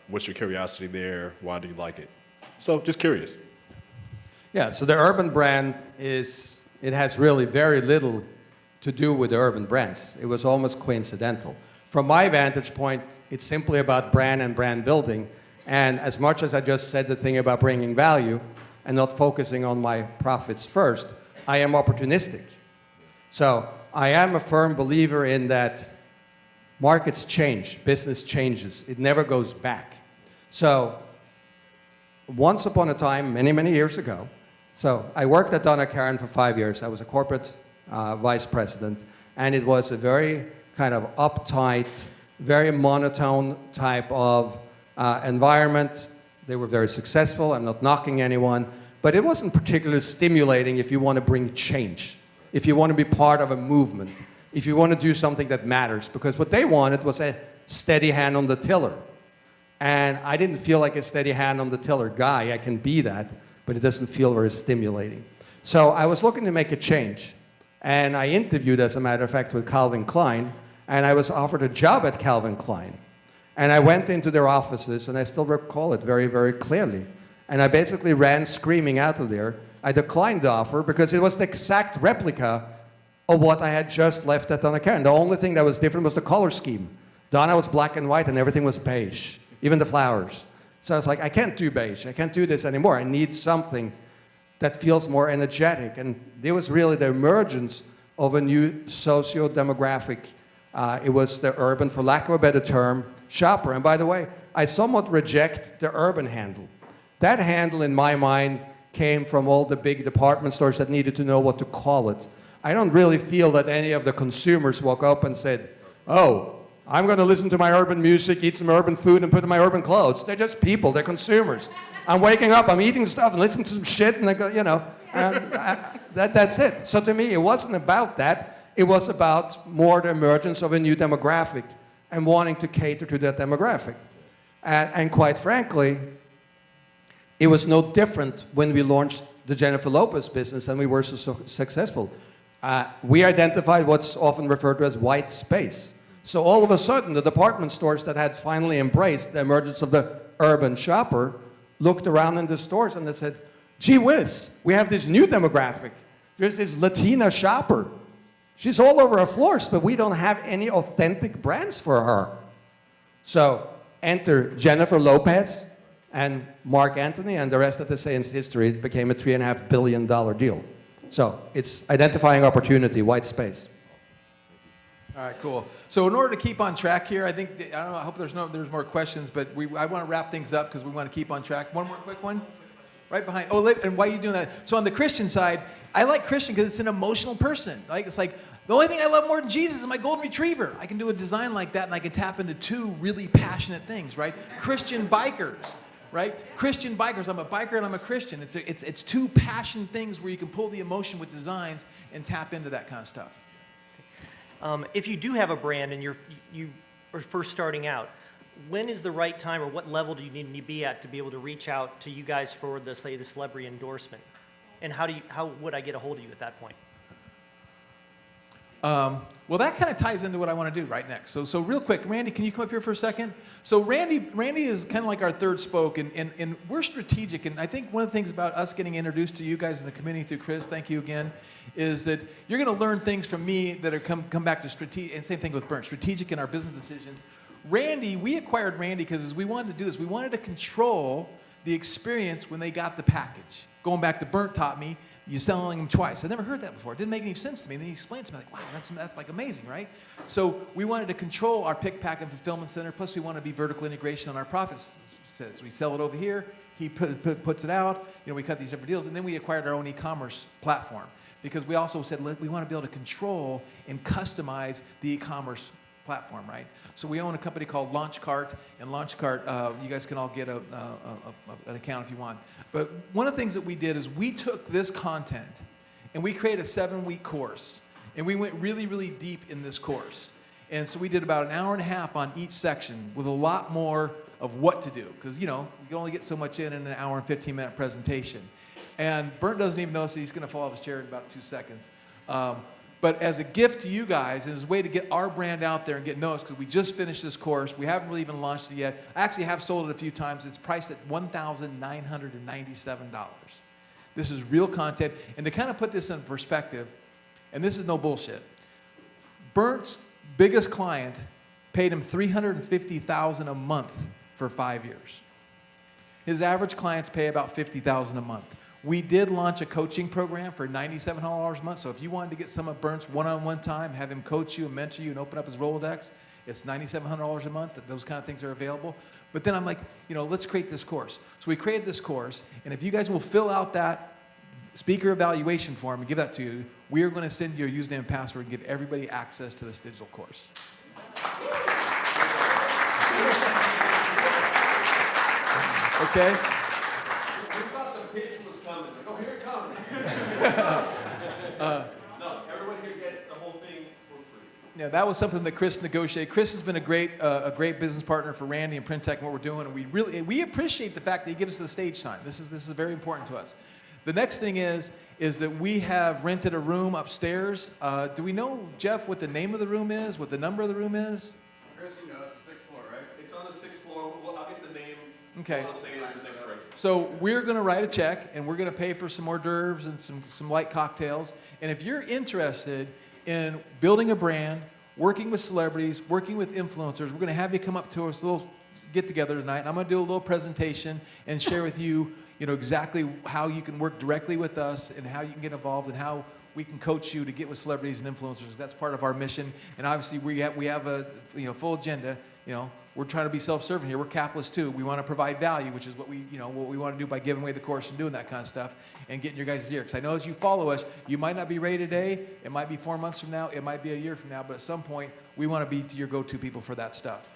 what's your curiosity there? Why do you like it? So, just curious. Yeah, so the urban brand it has really very little to do with the urban brands. It was almost coincidental. From my vantage point, it's simply about brand and brand building. And as much as I just said the thing about bringing value and not focusing on my profits first, I am opportunistic. So I am a firm believer in that markets change, business changes. It never goes back. So once upon a time, many, many years ago, so I worked at Donna Karan for 5 years. I was a corporate vice president, and it was a very kind of uptight, very monotone type of environment. They were very successful. I'm not knocking anyone. But it wasn't particularly stimulating if you want to bring change, if you want to be part of a movement, if you want to do something that matters. Because what they wanted was a steady hand on the tiller. And I didn't feel like a steady hand on the tiller guy. I can be that, but it doesn't feel very stimulating. So I was looking to make a change. And I interviewed, as a matter of fact, with Calvin Klein. And I was offered a job at Calvin Klein. And I went into their offices, and I still recall it very, very clearly. And I basically ran screaming out of there. I declined the offer because it was the exact replica of what I had just left at Donna Karan. The only thing that was different was the color scheme. Donna was black and white, and everything was beige, even the flowers. So I was like, I can't do beige. I can't do this anymore. I need something that feels more energetic. And there was really the emergence of a new socio-demographic. It was the urban, for lack of a better term, shopper. And by the way, I somewhat reject the urban handle. That handle, in my mind, came from all the big department stores that needed to know what to call it. I don't really feel that any of the consumers woke up and said, oh, I'm going to listen to my urban music, eat some urban food, and put on my urban clothes. They're just people. They're consumers. I'm waking up, I'm eating stuff, and listening to some shit, and I go, you know, that's it. So to me, it wasn't about that. It was about more the emergence of a new demographic and wanting to cater to that demographic. And quite frankly, it was no different when we launched the Jennifer Lopez business and we were so successful. We identified what's often referred to as white space. So all of a sudden, the department stores that had finally embraced the emergence of the urban shopper looked around in the stores and they said, gee whiz, we have this new demographic. There's this Latina shopper. She's all over our floors, but we don't have any authentic brands for her. So enter Jennifer Lopez and Mark Anthony, and the rest of the science history. It became a $3.5 billion deal. So it's identifying opportunity, white space. All right, cool. So in order to keep on track here, I think, I don't know, I hope there's more questions, but I want to wrap things up because we want to keep on track. One more quick one? Right behind. Oh, and why are you doing that? So on the Christian side, I like Christian because it's an emotional person. It's like, the only thing I love more than Jesus is my golden retriever. I can do a design like that, and I can tap into two really passionate things, right? Christian bikers, right? Christian bikers. I'm a biker and I'm a Christian. It's two passion things where you can pull the emotion with designs and tap into that kind of stuff. If you do have a brand and you are first starting out, when is the right time, or what level do you need to be at to be able to reach out to you guys for the celebrity endorsement? And how would I get a hold of you at that point? Well, that kind of ties into what I want to do right next. So real quick, Randy, can you come up here for a second? So Randy is kind of like our third spoke, and we're strategic. And I think one of the things about us getting introduced to you guys in the community through Chris, thank you again, is that you're going to learn things from me that are come back to strategic, and same thing with Bernt, strategic in our business decisions. Randy, we acquired Randy because we wanted to do this. We wanted to control the experience when they got the package. Going back to Bernt taught me, you're selling them twice. I never heard that before. It didn't make any sense to me. And then he explained to me, like, wow, that's like amazing, right? So we wanted to control our pick, pack, and fulfillment center. Plus, we want to be vertical integration on our profits. We sell it over here. He puts it out. We cut these different deals. And then we acquired our own e-commerce platform because we also said we want to be able to control and customize the e-commerce platform, right? So we own a company called LaunchCart, and LaunchCart, you guys can all get an account if you want. But one of the things that we did is we took this content and we created a 7-week course, and we went really, really deep in this course. And so we did about an hour and a half on each section with a lot more of what to do, because you can only get so much in an hour and 15-minute presentation. And Bernt doesn't even notice that he's going to fall off his chair in about 2 seconds. But as a gift to you guys, and as a way to get our brand out there and get noticed, because we just finished this course, we haven't really even launched it yet. I actually have sold it a few times. It's priced at $1,997. This is real content. And to kind of put this in perspective, and this is no bullshit, Bernt's biggest client paid him $350,000 a month for 5 years. His average clients pay about $50,000 a month. We did launch a coaching program for $9,700 a month. So if you wanted to get some of Bernt's one-on-one time, have him coach you and mentor you and open up his Rolodex, it's $9,700 a month. Those kind of things are available. But then I'm like, let's create this course. So we created this course, and if you guys will fill out that speaker evaluation form and give that to you, we are going to send you a username and password and give everybody access to this digital course. Okay? We thought the pitch was coming. Like, oh, here it comes. No, everyone here gets the whole thing for free. Yeah, that was something that Chris negotiated. Chris has been a great business partner for Randy and Blendtec and what we're doing, and we appreciate the fact that he gives us the stage time. This is very important to us. The next thing is that we have rented a room upstairs. Do we know, Jeff, what the name of the room is, what the number of the room is? Chris, you know, it's the 6th floor, right? It's on the 6th floor. Well, I'll get the name. Okay. I'll say it in the 6th floor. So we're going to write a check, and we're going to pay for some hors d'oeuvres and some light cocktails. And if you're interested in building a brand, working with celebrities, working with influencers, we're going to have you come up to us, a little get-together tonight, and I'm going to do a little presentation and share with you, exactly how you can work directly with us and how you can get involved and how we can coach you to get with celebrities and influencers. That's part of our mission. And obviously we have a full agenda. We're trying to be self-serving here. We're capitalists too. We want to provide value, which is what we want to do by giving away the course and doing that kind of stuff and getting your guys' ear. Because I know as you follow us, you might not be ready today. It might be 4 months from now. It might be a year from now. But at some point, we want to be your go-to people for that stuff.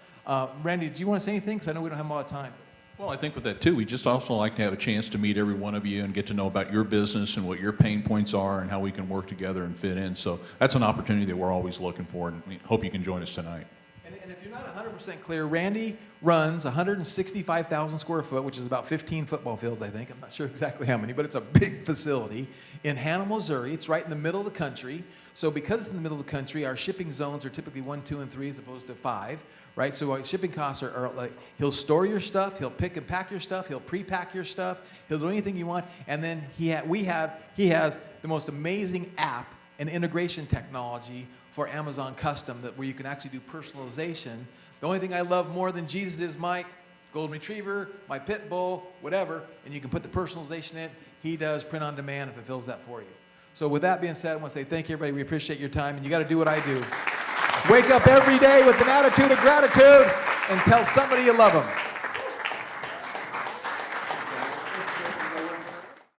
Randy, do you want to say anything? Because I know we don't have a lot of time. Well, I think with that too, we just also like to have a chance to meet every one of you and get to know about your business and what your pain points are and how we can work together and fit in. So that's an opportunity that we're always looking for, and we hope you can join us tonight. And if you're not 100% clear, Randy runs 165,000 square foot, which is about 15 football fields, I think. I'm not sure exactly how many, but it's a big facility in Hannah, Missouri. It's right in the middle of the country. So because it's in the middle of the country, our shipping zones are typically 1, 2, and 3 as opposed to 5. Right, so our shipping costs are like, he'll store your stuff, he'll pick and pack your stuff, he'll pre-pack your stuff, he'll do anything you want, and then he has the most amazing app and integration technology for Amazon Custom where you can actually do personalization. The only thing I love more than Jesus is my golden retriever, my pit bull, whatever, and you can put the personalization in. He does print on demand and fulfills that for you. So with that being said, I want to say thank you, everybody. We appreciate your time, and you got to do what I do. Wake up every day with an attitude of gratitude and tell somebody you love them.